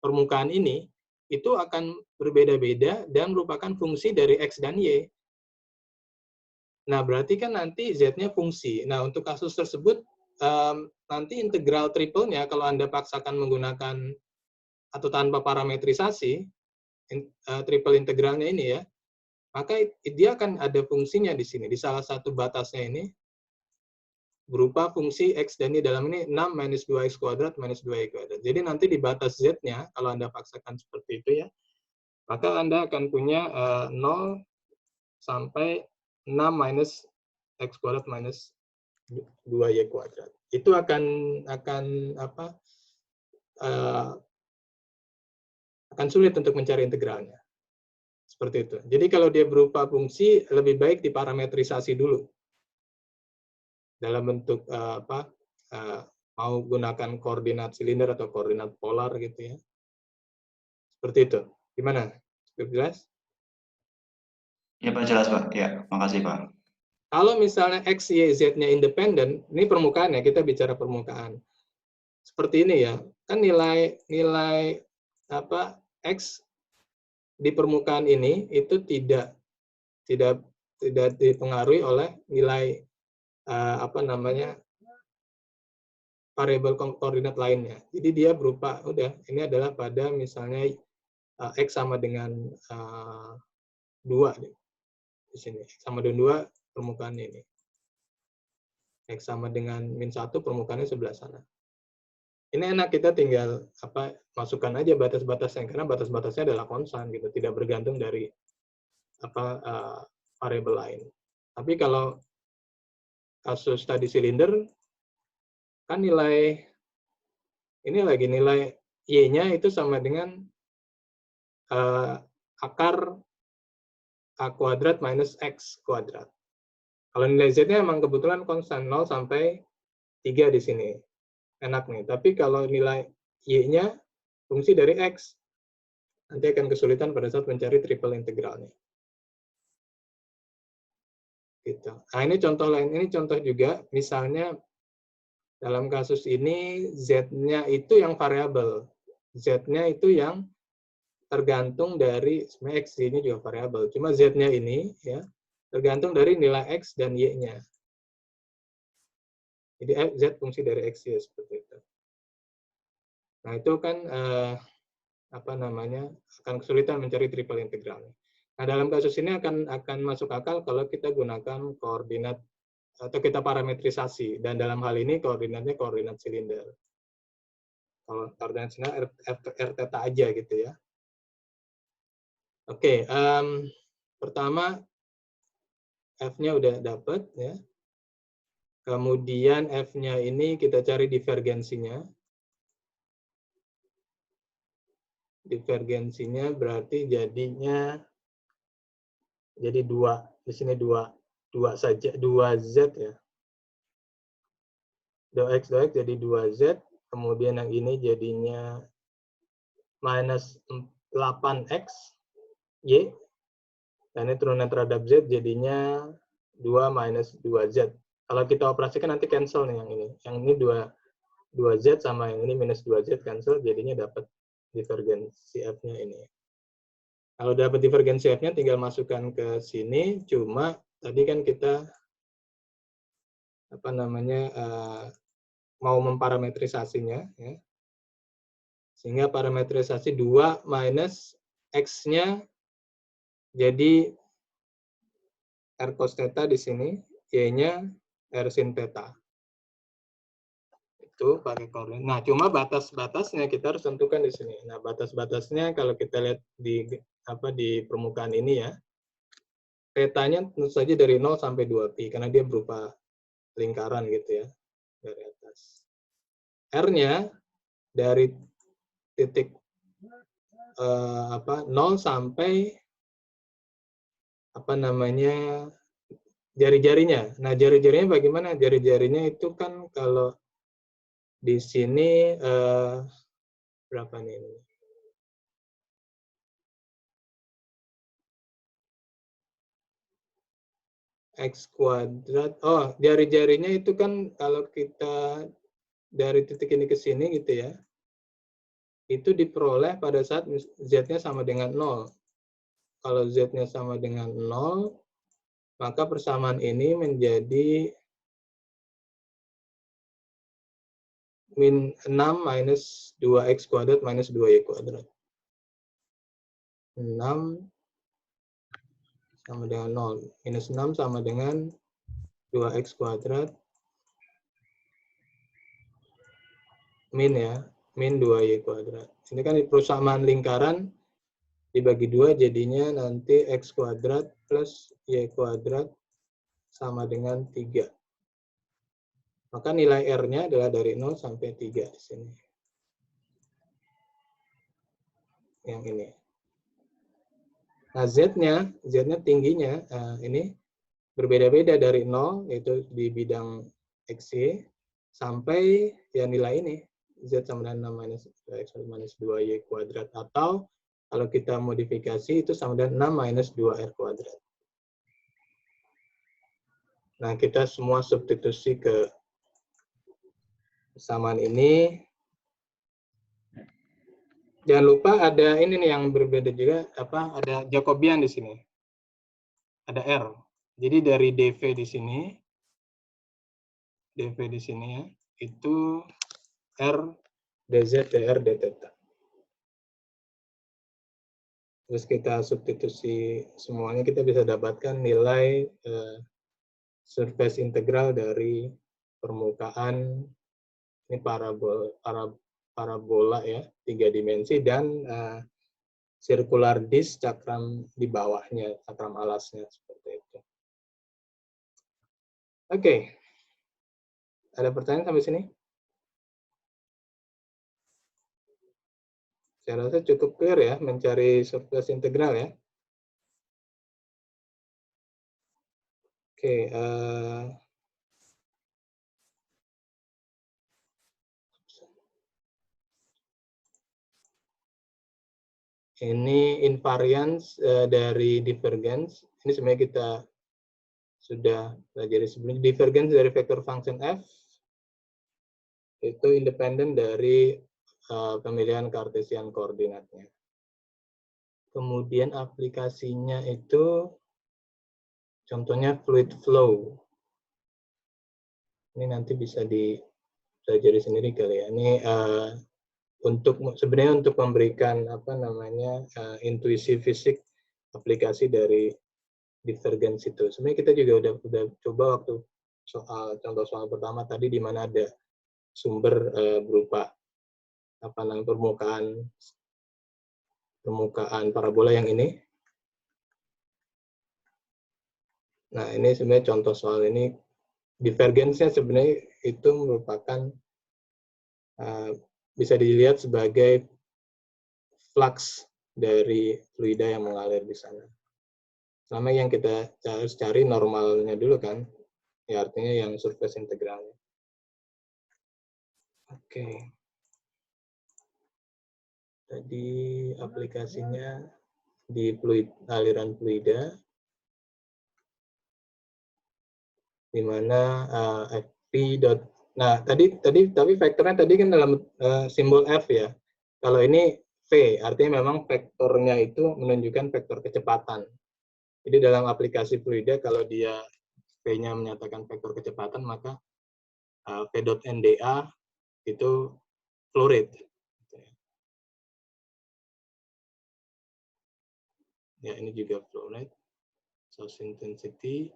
permukaan ini, itu akan berbeda-beda dan merupakan fungsi dari X dan Y. Nah, berarti kan nanti Z-nya fungsi. Nah, untuk kasus tersebut, nanti integral triple-nya, kalau Anda paksakan menggunakan atau tanpa parametrisasi, triple integralnya ini ya, maka dia akan ada fungsinya di sini. Di salah satu batasnya ini, berupa fungsi X dan Y dalam ini 6 minus 2X kuadrat minus 2Y kuadrat. Jadi nanti di batas Z-nya, kalau Anda paksakan seperti itu ya, maka Anda akan punya 0 sampai 6 minus X kuadrat minus 2Y kuadrat. Itu akan apa? Akan sulit untuk mencari integralnya. Seperti itu. Jadi kalau dia berupa fungsi, lebih baik diparametrisasi dulu. Dalam bentuk mau gunakan koordinat silinder atau koordinat polar gitu ya. Seperti itu. Gimana? Cukup jelas?
Ya Pak, jelas Pak. Ya, makasih Pak.
Kalau misalnya X, Y, Z-nya independen, ini permukaan ya, kita bicara permukaan. Seperti ini ya, kan nilai apa X di permukaan ini itu tidak dipengaruhi oleh nilai apa namanya variabel koordinat lainnya. Jadi dia berupa ini adalah pada misalnya X sama dengan 2 di sini. X sama dengan 2 permukaan ini. X sama dengan min 1 permukaannya sebelah sana. Ini enak, kita tinggal masukkan aja batas-batasnya, karena batas-batasnya adalah konstan gitu, tidak bergantung dari variabel lain. Tapi kalau kasus tadi silinder, kan nilai Y-nya itu sama dengan akar A kuadrat minus X kuadrat. Kalau nilai Z-nya emang kebetulan konstan 0 sampai 3 di sini. Enak nih. Tapi kalau nilai Y-nya fungsi dari X, nanti akan kesulitan pada saat mencari triple integralnya. Gitu. Nah, ini contoh lain. Ini contoh juga, misalnya dalam kasus ini Z-nya itu yang variabel. Z-nya itu yang tergantung dari, sebenarnya X ini juga variabel. Cuma Z-nya ini ya tergantung dari nilai X dan Y-nya. Jadi Z fungsi dari X, Y, seperti itu. Nah, itu kan akan kesulitan mencari triple integralnya. Nah, dalam kasus ini akan masuk akal kalau kita gunakan koordinat atau kita parametrisasi, dan dalam hal ini koordinatnya koordinat silinder. Kalau koordinat silinder R theta aja gitu ya. Oke, pertama F-nya udah dapat ya. Kemudian F-nya ini kita cari divergensinya. Divergensinya berarti jadinya jadi 2. Di sini 2 saja, 2Z ya. 2X jadi 2Z, kemudian yang ini jadinya minus 8x Y, dan ini turunan terhadap Z jadinya 2 minus 2Z. Kalau kita operasikan nanti cancel nih yang ini. Yang ini 2Z sama yang ini minus 2Z cancel, jadinya dapat divergensi F-nya ini. Kalau dapat divergensi F-nya tinggal masukkan ke sini, cuma tadi kan kita mau memparametrisasinya, ya. Sehingga parametrisasi 2 minus X-nya jadi R cos theta di sini, Y-nya R sin theta. Itu pakai koordinat. Nah, cuma batas-batasnya kita harus tentukan di sini. Nah, batas-batasnya kalau kita lihat di permukaan ini ya, theta-nya tentu saja dari 0 sampai 2pi, karena dia berupa lingkaran gitu ya, dari atas. R-nya dari titik 0 sampai jari-jarinya. Nah, jari-jarinya bagaimana? Jari-jarinya itu kan kalau di sini berapa nih? X kuadrat. Oh, jari-jarinya itu kan kalau kita dari titik ini ke sini gitu ya, itu diperoleh pada saat Z-nya sama dengan 0. Kalau Z-nya sama dengan 0, maka persamaan ini menjadi min 6 minus 2x kuadrat minus 2y kuadrat. 6 sama dengan 0. Minus 6 sama dengan 2x kuadrat min ya, min 2y kuadrat. Ini kan persamaan lingkaran dibagi 2 jadinya nanti x kuadrat plus y kuadrat sama dengan 3. Maka nilai R-nya adalah dari 0 sampai 3 di sini. Yang ini. Nah, Z-nya tingginya, ini berbeda-beda dari 0, yaitu di bidang XY, sampai ya nilai ini, Z sama dengan 6 minus X minus 2Y kuadrat. Atau kalau kita modifikasi, itu sama dengan 6 minus 2R kuadrat. Nah, kita semua substitusi ke persamaan ini. Jangan lupa ada ini nih yang berbeda juga, ada Jacobian di sini. Ada R. Jadi dari dV di sini ya, itu R dz dr dθ. Terus kita substitusi semuanya, kita bisa dapatkan nilai surface integral dari permukaan ini parabola ya, 3 dimensi, dan circular disk cakram di bawahnya, cakram alasnya seperti itu. Oke. Ada pertanyaan sampai sini? Saya rasa cukup clear ya, mencari surface integral ya. Oke. Ini invariance dari divergence. Ini sebenarnya kita sudah pelajari sebelumnya. Divergence dari vektor function f itu independen dari pemilihan Cartesian koordinatnya. Kemudian aplikasinya itu contohnya fluid flow. Ini nanti bisa dipelajari sendiri kali ya. Ini sebenarnya untuk memberikan intuisi fisik aplikasi dari divergence itu. Sebenarnya kita juga udah coba waktu contoh soal pertama tadi, di mana ada sumber berupa permukaan parabola yang ini. Nah, ini sebenarnya contoh soal ini. Divergence-nya sebenarnya itu merupakan bisa dilihat sebagai flux dari fluida yang mengalir di sana. Selama yang kita harus cari normalnya dulu kan, ya artinya yang surface integralnya. Oke. Tadi aplikasinya di fluid, aliran fluida, di mana fp dot. Nah, tapi vektornya tadi kan dalam simbol f ya. Kalau ini v, artinya memang vektornya itu menunjukkan vektor kecepatan. Jadi dalam aplikasi fluida kalau dia v-nya menyatakan vektor kecepatan, maka v.nda itu flow rate. Ya, ini juga flow rate, source intensity.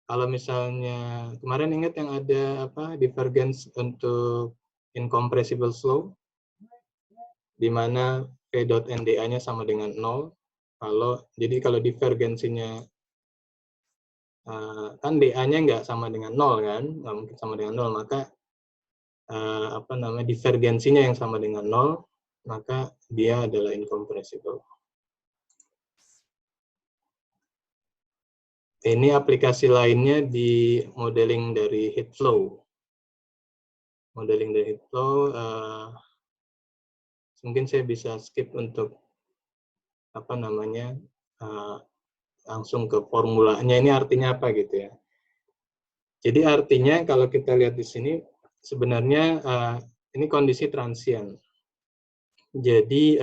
Kalau misalnya kemarin ingat yang ada apa divergence untuk incompressible flow, di mana v.nda-nya sama dengan 0. Jadi kalau divergensinya kan dA-nya nggak sama dengan 0 kan, nggak mungkin sama dengan 0, maka divergensinya yang sama dengan 0, maka dia adalah incompressible. Ini aplikasi lainnya di modeling dari heat flow. Modeling dari heat flow, mungkin saya bisa skip untuk langsung ke formulanya. Ini artinya apa gitu ya? Jadi artinya kalau kita lihat di sini sebenarnya ini kondisi transient. Jadi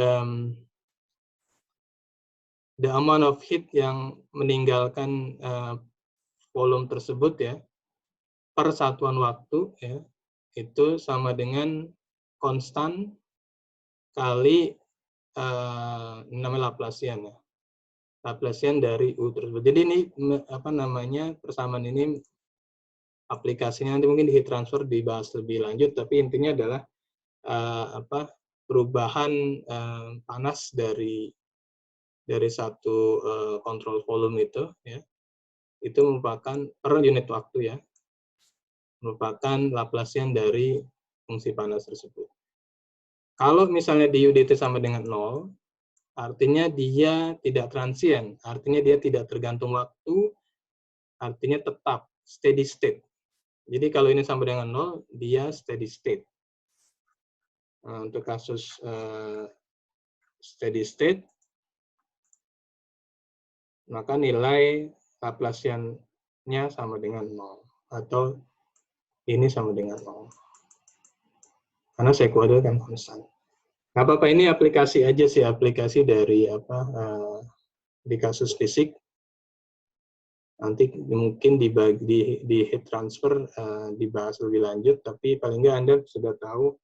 the amount of heat yang meninggalkan volume tersebut ya per satuan waktu ya itu sama dengan konstan kali namanya Laplacian ya. Laplacian dari U tersebut. Jadi ini persamaan ini aplikasinya nanti mungkin di heat transfer dibahas lebih lanjut, tapi intinya adalah perubahan panas dari satu kontrol volume itu ya, itu merupakan per unit waktu ya, merupakan Laplacian dari fungsi panas tersebut. Kalau misalnya di UDT sama dengan 0, artinya dia tidak transient, artinya dia tidak tergantung waktu, artinya tetap steady state. Jadi kalau ini sama dengan 0, dia steady state. Nah, untuk kasus steady state, maka nilai Laplacian-nya sama dengan 0. Atau ini sama dengan 0. Karena sekuadra kan konstan. Nggak apa-apa, ini aplikasi aja sih, aplikasi dari di kasus fisik. Nanti mungkin di heat transfer dibahas lebih lanjut, tapi paling nggak Anda sudah tahu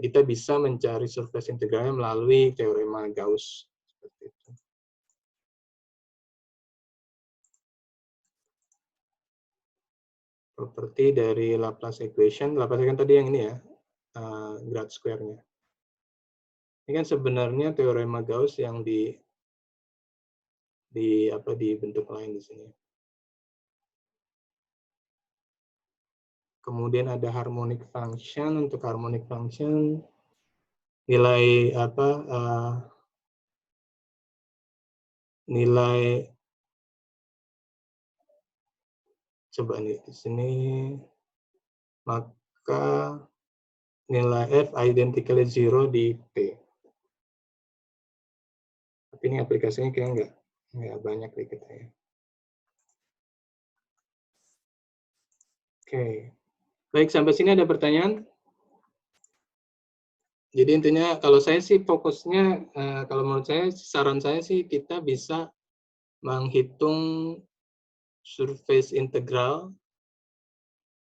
kita bisa mencari surface integralnya melalui teorema Gauss. Seperti itu. Properti dari Laplace equation tadi yang ini ya, grad square-nya. Ini kan sebenarnya teorema Gauss yang dibentuk lain di sini. Kemudian ada harmonic function. Untuk harmonic function nilai nilai coba nih di sini, maka nilai f identically 0 di P. Tapi ini aplikasinya kayaknya nggak banyak di kita ya. Oke, baik, sampai sini ada pertanyaan? Jadi intinya kalau saya sih fokusnya, kalau menurut saya, saran saya sih kita bisa menghitung surface integral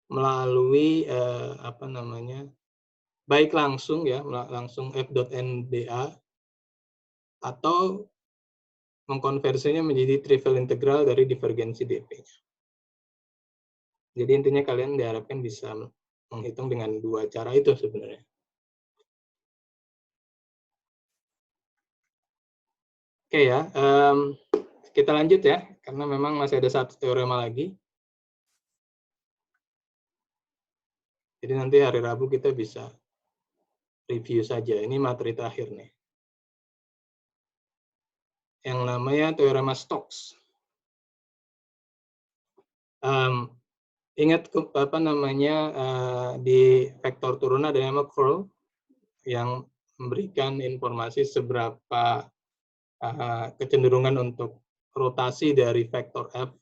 melalui baik langsung ya, langsung f.nda atau mengkonversinya menjadi trivial integral dari divergensi dp-nya. Jadi intinya kalian diharapkan bisa menghitung dengan dua cara itu sebenarnya. Oke ya, kita lanjut ya, karena memang masih ada satu teorema lagi. Jadi nanti hari Rabu kita bisa review saja. Ini materi terakhir nih. Yang namanya teorema Stokes. Ingat di vektor turunan ada nama curl yang memberikan informasi seberapa kecenderungan untuk rotasi dari vektor F.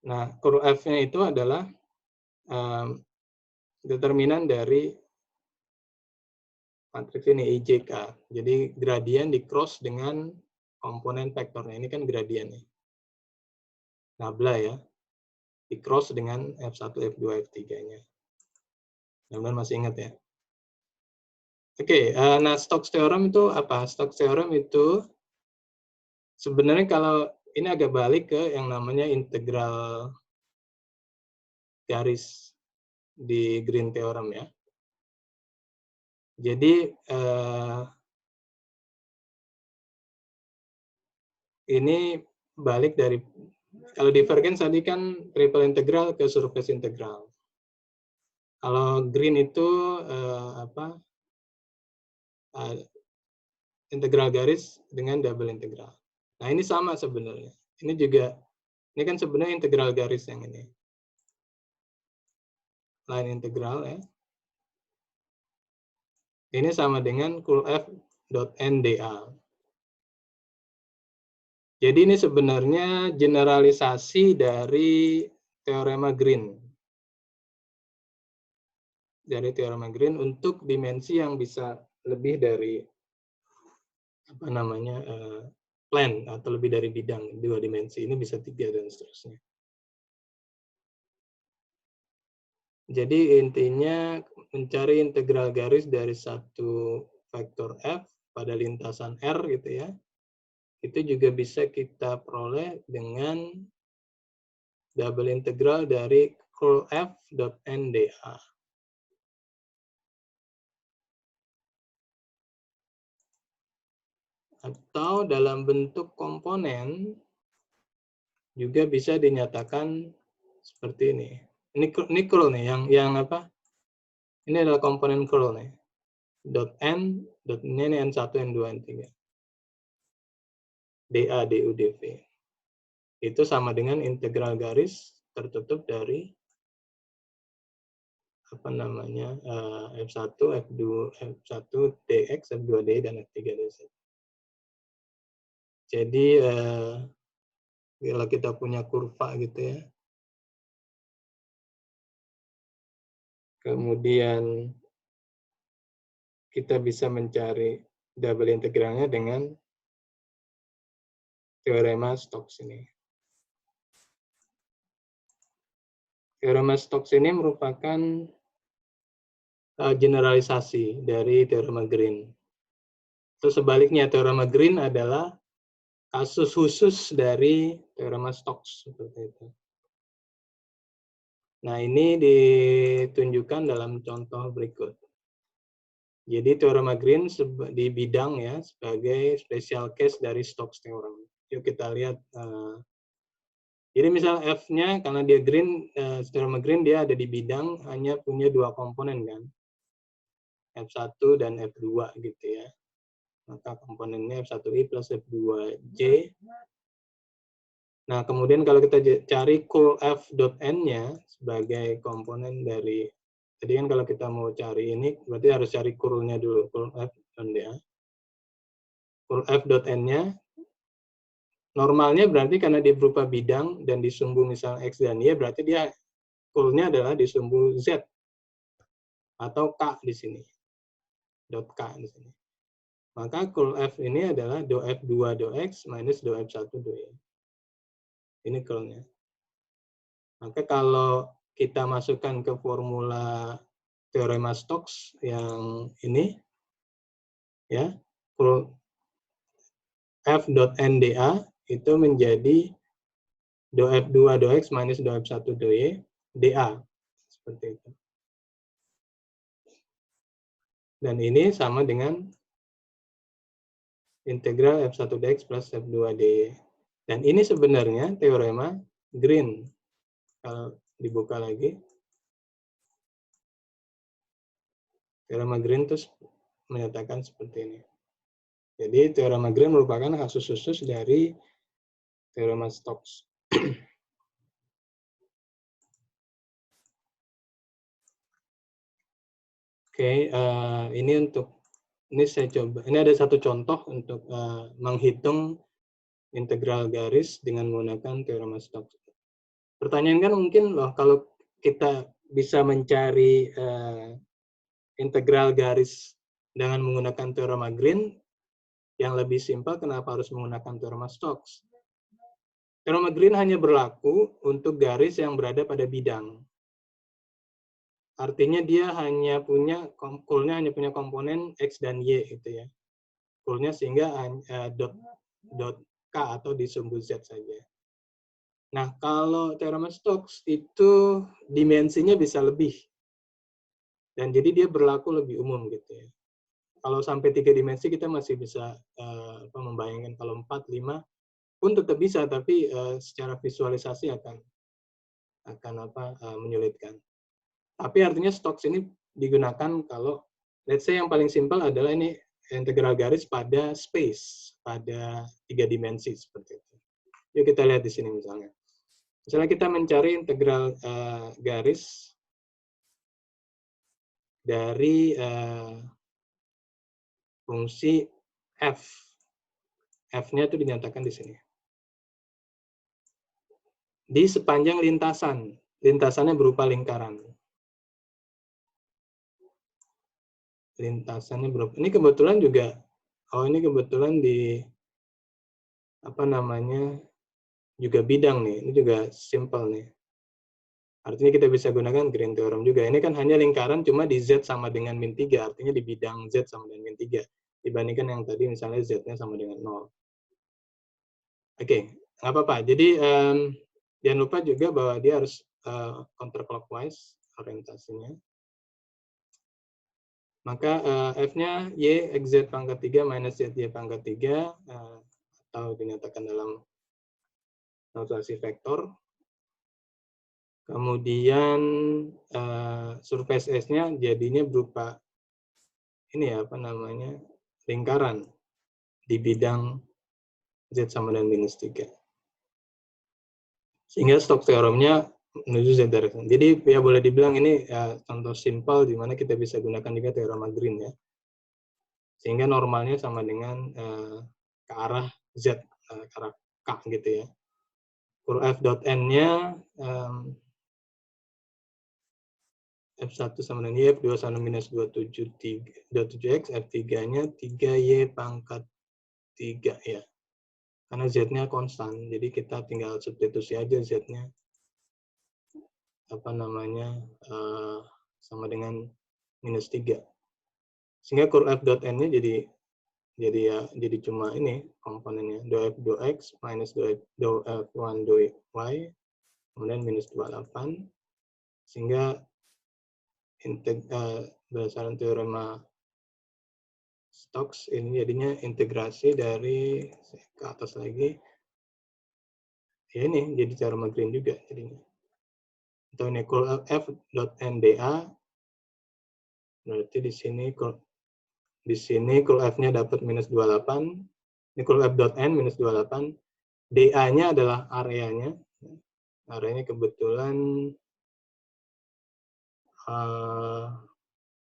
Nah, curl F-nya itu adalah determinan dari matriks ini IJK. Jadi gradien di cross dengan komponen vektornya. Ini kan gradiennya. Nabla ya. Di cross dengan F1, F2, F3-nya. Mudah-mudahan masih ingat ya. Oke, nah Stokes Theorem itu apa? Stokes Theorem itu sebenarnya kalau ini agak balik ke yang namanya integral garis di Green Theorem ya. Jadi ini balik dari, kalau divergens tadi kan triple integral ke surface integral. Kalau Green itu integral garis dengan double integral. Nah ini sama sebenarnya. Ini juga, ini kan sebenarnya integral garis yang ini. Line integral ya. Ini sama dengan curl F dot N dA. Jadi ini sebenarnya generalisasi dari teorema Green. Dari teorema Green untuk dimensi yang bisa lebih dari apa namanya plane atau lebih dari bidang 2 dimensi. Ini bisa 3 dan seterusnya. Jadi intinya mencari integral garis dari satu vektor F pada lintasan R gitu ya. Itu juga bisa kita peroleh dengan double integral dari curl F dot N dA. Atau dalam bentuk komponen juga bisa dinyatakan seperti ini. Ini curl nih, yang apa? Ini adalah komponen curl nih. Dot N, dot ini N1, N2, N3. dA, du, dv. Itu sama dengan integral garis tertutup dari apa namanya F1, F2, F1 dx, F2 d dan F3 dz. Jadi kalau kita punya kurva gitu ya, kemudian kita bisa mencari double integralnya dengan teorema Stokes ini. Teorema Stokes ini merupakan generalisasi dari teorema Green. Terus sebaliknya, teorema Green adalah kasus khusus dari teorema Stokes seperti itu. Nah, ini ditunjukkan dalam contoh berikut. Jadi teorema Green di bidang ya sebagai special case dari Stokes theorem. Yuk kita lihat. Jadi misal F-nya karena dia Green, teorema Green dia ada di bidang hanya punya 2 komponen kan. F1 dan F2 gitu ya. Maka komponennya F1i plus F2j. Nah, kemudian kalau kita cari curl F dot N-nya sebagai komponen dari, jadi kan kalau kita mau cari ini, berarti harus cari curl-nya dulu, curl F dan dA. Curl F dot N-nya, normalnya berarti karena dia berupa bidang dan di sumbu misal X dan Y, berarti dia curl-nya adalah di sumbu Z. Atau K di sini. Dot K di sini. Maka curl F ini adalah do F2 do X minus do F1 do Y. Ini curl-nya. Maka kalau kita masukkan ke formula teorema Stokes yang ini, ya, curl F dot N dA itu menjadi do F2 do X minus do F1 do Y dA. Seperti itu. Dan ini sama dengan integral F1 dx plus F2 dy. Dan ini sebenarnya teorema Green. Kalau dibuka lagi, teorema Green terus menyatakan seperti ini. Jadi teorema Green merupakan kasus khusus dari teorema Stokes. Oke, ini untuk Ini saya coba. Ini ada satu contoh untuk menghitung integral garis dengan menggunakan teorema Stokes. Pertanyaan kan mungkin loh, kalau kita bisa mencari integral garis dengan menggunakan teorema Green, yang lebih simpel, kenapa harus menggunakan teorema Stokes? Teorema Green hanya berlaku untuk garis yang berada pada bidang. Artinya dia hanya punya kurlnya hanya punya komponen x dan y gitu ya. Kurlnya sehingga dot k atau di sumbu z saja. Nah, kalau teorema Stokes itu dimensinya bisa lebih. Dan jadi dia berlaku lebih umum gitu ya. Kalau sampai 3 dimensi kita masih bisa membayangkan, kalau 4, 5 pun tetap bisa, tapi secara visualisasi akan menyulitkan. Tapi artinya Stokes ini digunakan kalau, let's say yang paling simpel adalah ini integral garis pada space, pada 3 dimensi seperti itu. Yuk kita lihat di sini misalnya. Misalnya kita mencari integral garis dari fungsi f. F-nya itu dinyatakan di sini. Di sepanjang lintasan. Lintasannya berupa lingkaran. Lintasannya berupa. Ini kebetulan juga, ini kebetulan di juga bidang nih. Ini juga simple nih. Artinya kita bisa gunakan Green Theorem juga. Ini kan hanya lingkaran, cuma di Z sama dengan min 3. Artinya di bidang Z sama dengan min 3. Dibandingkan yang tadi misalnya Z-nya sama dengan 0. Oke, nggak apa-apa. Jadi jangan lupa juga bahwa dia harus counterclockwise orientasinya. Maka F-nya Y XZ pangkat 3 minus ZY pangkat 3, atau dinyatakan dalam notasi vektor. Kemudian surface S-nya jadinya berupa ini ya, lingkaran di bidang Z sama dengan minus 3. Sehingga Stokes theorem-nya menuju Z direction. Jadi ya boleh dibilang ini contoh simpel di mana kita bisa gunakan juga teorema Green ya. Sehingga normalnya sama dengan ke arah Z, ke arah K gitu ya. Kurva F dot N-nya F1 sama dengan Y, F2 sama minus 27X, F3-nya 3Y pangkat 3 ya. Karena Z-nya konstan, jadi kita tinggal substitusi aja Z-nya sama dengan minus 3. Sehingga kurva F dot N-nya jadi cuma ini komponennya 2F2X minus 2F1 2Y kemudian minus 28, sehingga berdasarkan teorema Stokes ini jadinya integrasi dari ke atas lagi ya, ini jadi teorema Green juga jadinya. Atau ini curl F dot NDA, berarti di sini curl F-nya dapat minus 28, ini curl F dot N minus 28, DA-nya adalah areanya. Areanya kebetulan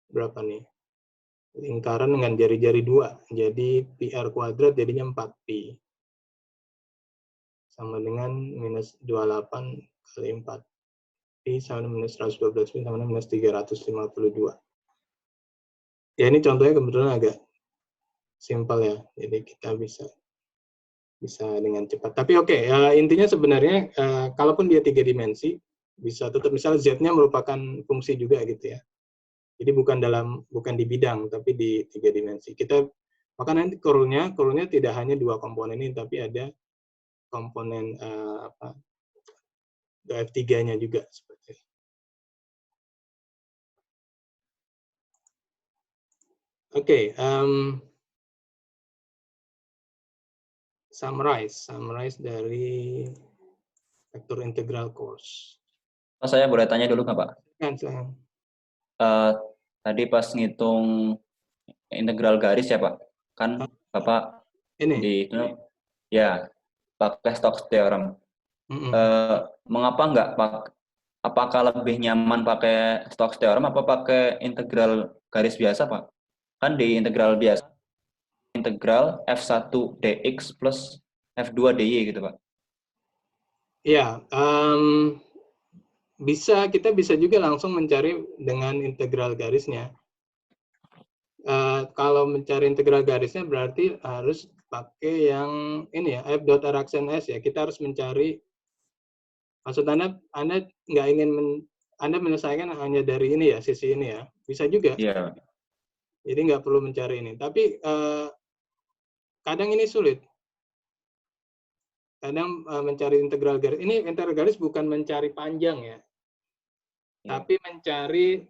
berapa nih? Lingkaran dengan jari-jari 2. Jadi PR kuadrat jadinya 4Pi. Sama dengan minus 28 kali 4Pi sama dengan minus 112Pi sama dengan minus 352. Ya ini contohnya kebetulan agak simpel ya. Jadi kita bisa dengan cepat. Tapi oke, intinya sebenarnya kalaupun dia 3 dimensi, bisa tetap misalnya Z-nya merupakan fungsi juga gitu ya. Jadi bukan di bidang, tapi di 3 dimensi. Maka nanti curl-nya tidak hanya 2 komponen ini, tapi ada komponen F3-nya juga seperti itu. Oke, summarize dari vektor integral course.
Saya boleh tanya dulu nggak Pak?
Kan,
tadi pas ngitung integral garis ya Pak, kan Bapak
ini
ya pakai Stokes theorem. Mengapa nggak apakah lebih nyaman pakai Stokes theorem apa pakai integral garis biasa Pak? kan di integral biasa, integral F1 dx plus F2 dy gitu, Pak.
Ya, kita bisa juga langsung mencari dengan integral garisnya. Kalau mencari integral garisnya berarti harus pakai yang ini ya, f dot r aksen s ya. Kita harus mencari, maksud Anda nggak ingin Anda menyelesaikan hanya dari ini ya, sisi ini ya. Bisa juga.
Iya.
Jadi nggak perlu mencari ini. Tapi kadang ini sulit. Kadang mencari integral garis. Ini integral garis bukan mencari panjang ya. Tapi mencari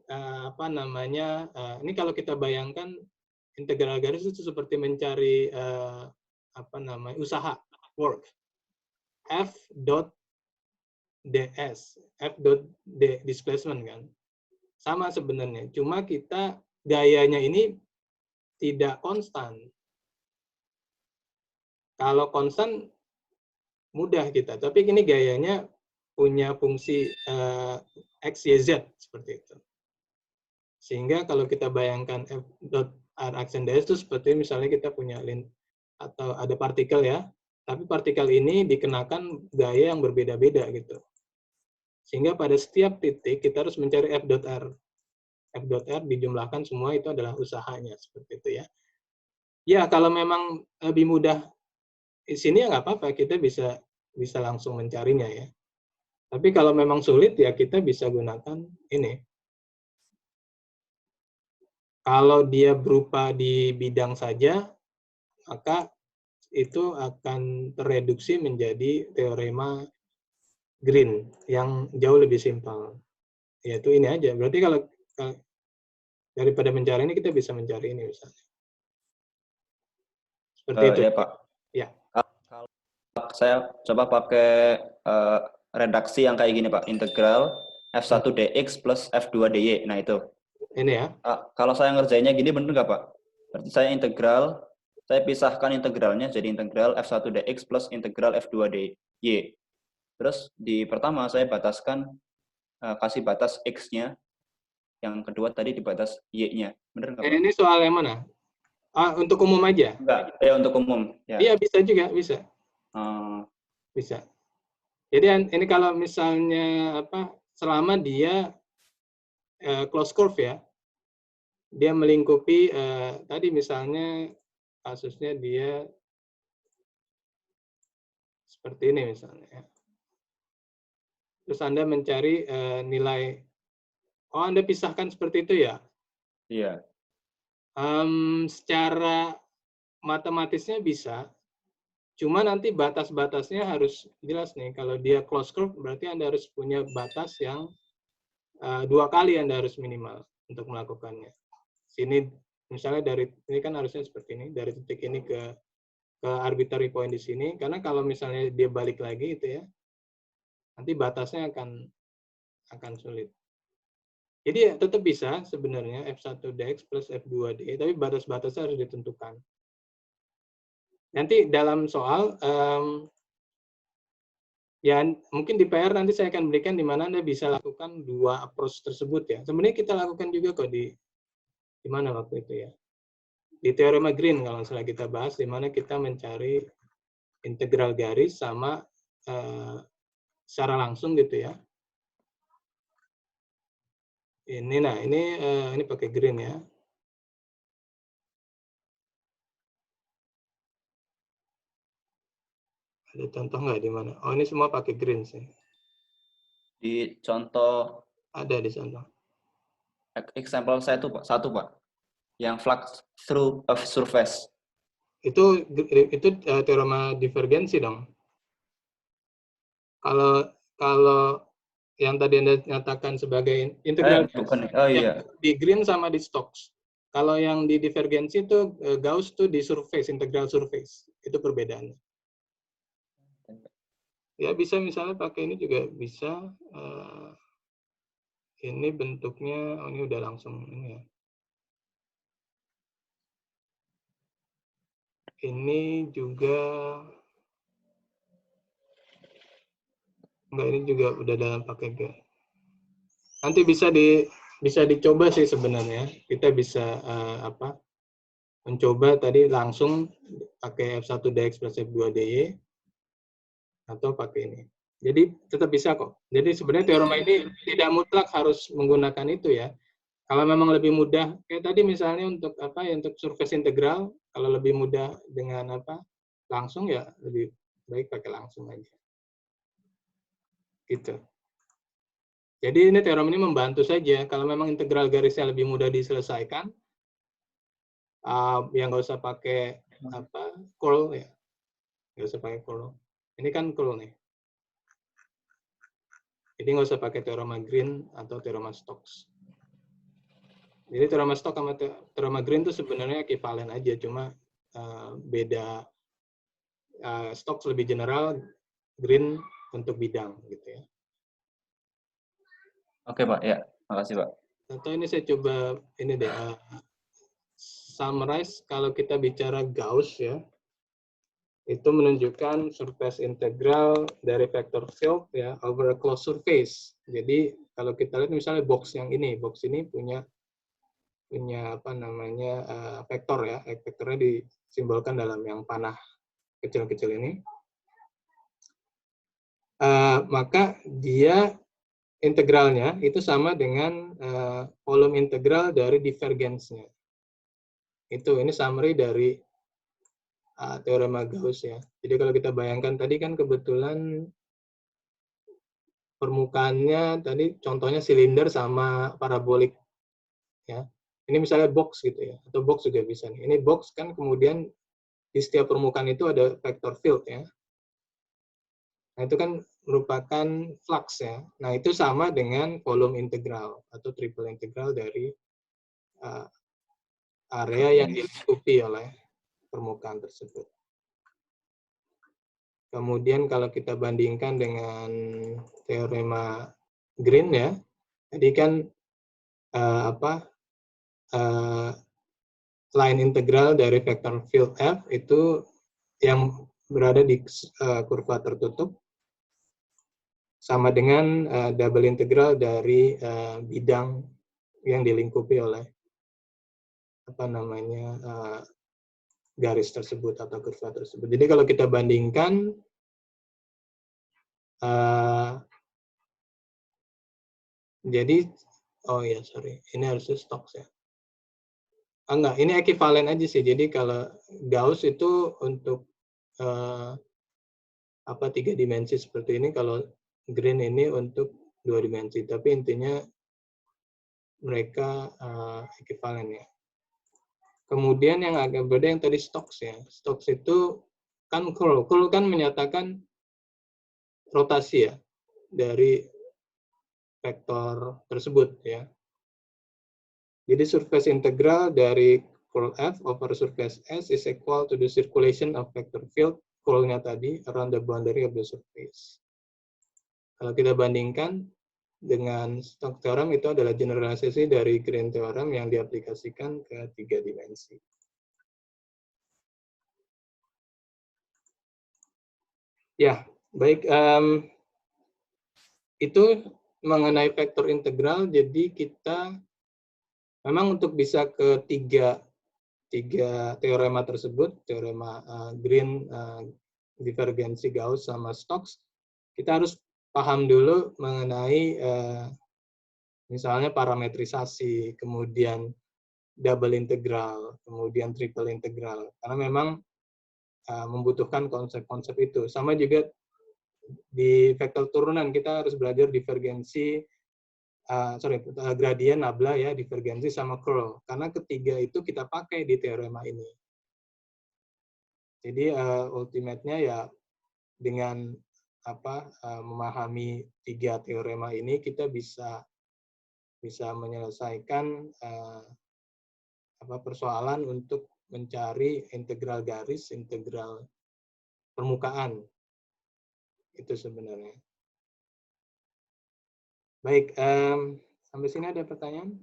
apa namanya, ini kalau kita bayangkan integral garis itu seperti mencari apa namanya, usaha, work. F dot ds, F dot displacement kan. Sama sebenarnya, cuma kita gayanya ini tidak konstan. Kalau konstan mudah kita, tapi ini gayanya punya fungsi x, y, z seperti itu. Sehingga kalau kita bayangkan f dot r aksen ds itu seperti misalnya kita punya atau ada partikel ya, tapi partikel ini dikenakan gaya yang berbeda-beda gitu. Sehingga pada setiap titik kita harus mencari f dot r. F dot r dijumlahkan semua itu adalah usahanya seperti itu ya. Ya kalau memang lebih mudah di sini ya nggak apa-apa, kita bisa langsung mencarinya ya. Tapi kalau memang sulit ya kita bisa gunakan ini. Kalau dia berupa di bidang saja, maka itu akan tereduksi menjadi teorema Green yang jauh lebih simpel. Yaitu ini aja. Berarti kalau daripada mencari ini, kita bisa mencari ini misalnya. Seperti itu.
Ya, Pak.
Ya.
Kalau saya coba pakai redaksi yang kayak gini, Pak. Integral F1 dx plus F2 dy. Nah, itu.
Ini ya.
Kalau saya ngerjainnya gini, bener nggak, Pak? Berarti saya pisahkan integralnya jadi integral F1 dx plus integral F2 dy. Terus di pertama saya bataskan, kasih batas x-nya. Yang kedua tadi dibatas y-nya. Bener nggak, Pak?
Ini soal yang mana? Untuk umum aja?
Enggak, ya untuk umum. Ya.
Iya, bisa juga, bisa. Bisa. Jadi ini kalau misalnya selama dia close curve ya, dia melingkupi tadi misalnya kasusnya dia seperti ini misalnya ya. Terus Anda mencari nilai, Anda pisahkan seperti itu ya?
Iya.
Secara matematisnya bisa, cuma nanti batas-batasnya harus jelas nih. Kalau dia close curve, berarti Anda harus punya batas yang 2 kali Anda harus minimal untuk melakukannya. Sini misalnya dari ini kan harusnya seperti ini, dari titik ini ke arbitrary point di sini, karena kalau misalnya dia balik lagi itu ya, nanti batasnya akan sulit. Jadi ya, tetap bisa sebenarnya F1 dx plus F2 dy, tapi batas-batasnya harus ditentukan. Nanti dalam soal, ya mungkin di PR nanti saya akan berikan di mana Anda bisa lakukan 2 approach tersebut ya. Sebenarnya kita lakukan juga kok di mana waktu itu ya. Di teorema Green kalau salah kita bahas, di mana kita mencari integral garis sama secara langsung gitu ya. Ini pakai Green ya. Ada contoh nggak di mana? Oh, ini semua pakai Green sih.
Di contoh
ada di contoh.
Example saya itu Pak, satu Pak, yang flux through of surface.
Itu teorema divergensi dong. Kalau yang tadi Anda nyatakan sebagai integral di Green sama di Stokes. Kalau yang di divergensi itu Gauss tuh di surface, integral surface. Itu perbedaannya. Ya bisa misalnya pakai ini juga bisa. Ini bentuknya, ini udah langsung ini ya. Ini juga enggak, ini juga udah dalam pakai G. Nanti bisa bisa dicoba sih sebenarnya. Kita bisa mencoba tadi langsung pakai F1DX plus F2DY atau pakai ini. Jadi tetap bisa kok. Jadi sebenarnya teorema ini tidak mutlak harus menggunakan itu ya. Kalau memang lebih mudah, kayak tadi misalnya untuk untuk surface integral, kalau lebih mudah dengan langsung ya lebih baik pakai langsung aja. Gitu. Jadi ini teorema ini membantu saja. Kalau memang integral garisnya lebih mudah diselesaikan, ya nggak usah pakai curl ya, nggak usah pakai curl. Ini kan curl nih. Jadi nggak usah pakai teorema Green atau teorema Stokes. Jadi teorema Stokes sama teorema Green itu sebenarnya ekivalen aja, cuma beda. Stokes lebih general, Green untuk bidang gitu ya.
Oke Pak, ya, makasih Pak.
Atau ini saya coba ini deh, summarize kalau kita bicara Gauss ya, itu menunjukkan surface integral dari vector field ya over a closed surface. Jadi kalau kita lihat misalnya box ini punya vektor ya, vektornya disimbolkan dalam yang panah kecil-kecil ini. Maka dia integralnya itu sama dengan volume integral dari divergence-nya. Ini summary dari teorema Gauss ya. Jadi kalau kita bayangkan tadi kan kebetulan permukaannya tadi contohnya silinder sama parabolik ya. Ini misalnya box gitu ya, atau box juga bisa nih. Ini box kan kemudian di setiap permukaan itu ada vector field ya. Nah, itu kan merupakan flux ya. Nah, itu sama dengan volume integral atau triple integral dari area yang dilingkupi oleh permukaan tersebut. Kemudian kalau kita bandingkan dengan teorema Green ya, tadi kan line integral dari vector field F itu yang berada di kurva tertutup sama dengan double integral dari bidang yang dilingkupi oleh garis tersebut atau kurva tersebut. Jadi kalau kita bandingkan jadi ini harusnya Stokes ya. Enggak, ini ekivalen aja sih. Jadi kalau Gauss itu untuk 3 dimensi seperti ini, kalau Green ini untuk 2 dimensi. Tapi intinya mereka ekivalen ya. Kemudian yang agak beda yang tadi Stokes ya. Stokes itu kan curl. Curl kan menyatakan rotasi ya dari vektor tersebut ya. Jadi surface integral dari curl F over surface S is equal to the circulation of vector field curl-nya tadi around the boundary of the surface. Kalau kita bandingkan dengan Stokes theorem, itu adalah generalisasi dari Green theorem yang diaplikasikan ke 3 dimensi. Ya, baik. Itu mengenai vektor integral, jadi kita memang untuk bisa ke tiga teorema tersebut, teorema Green, divergensi Gauss, sama Stokes, kita harus paham dulu mengenai misalnya parametrisasi, kemudian double integral, kemudian triple integral, karena memang membutuhkan konsep-konsep itu. Sama juga di vektor turunan kita harus belajar divergensi, gradien, nabla ya, divergensi sama curl, karena ketiga itu kita pakai di teorema ini. Jadi ultimate-nya ya dengan memahami 3 teorema ini kita bisa menyelesaikan persoalan untuk mencari integral garis, integral permukaan. Itu sebenarnya. Baik, sampai sini ada pertanyaan?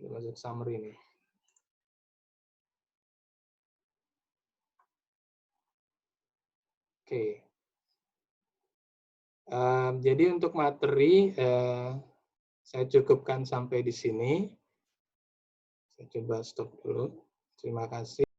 Masuk summary nih. Oke. Jadi untuk materi Saya cukupkan sampai di sini. Saya coba stop dulu. Terima kasih.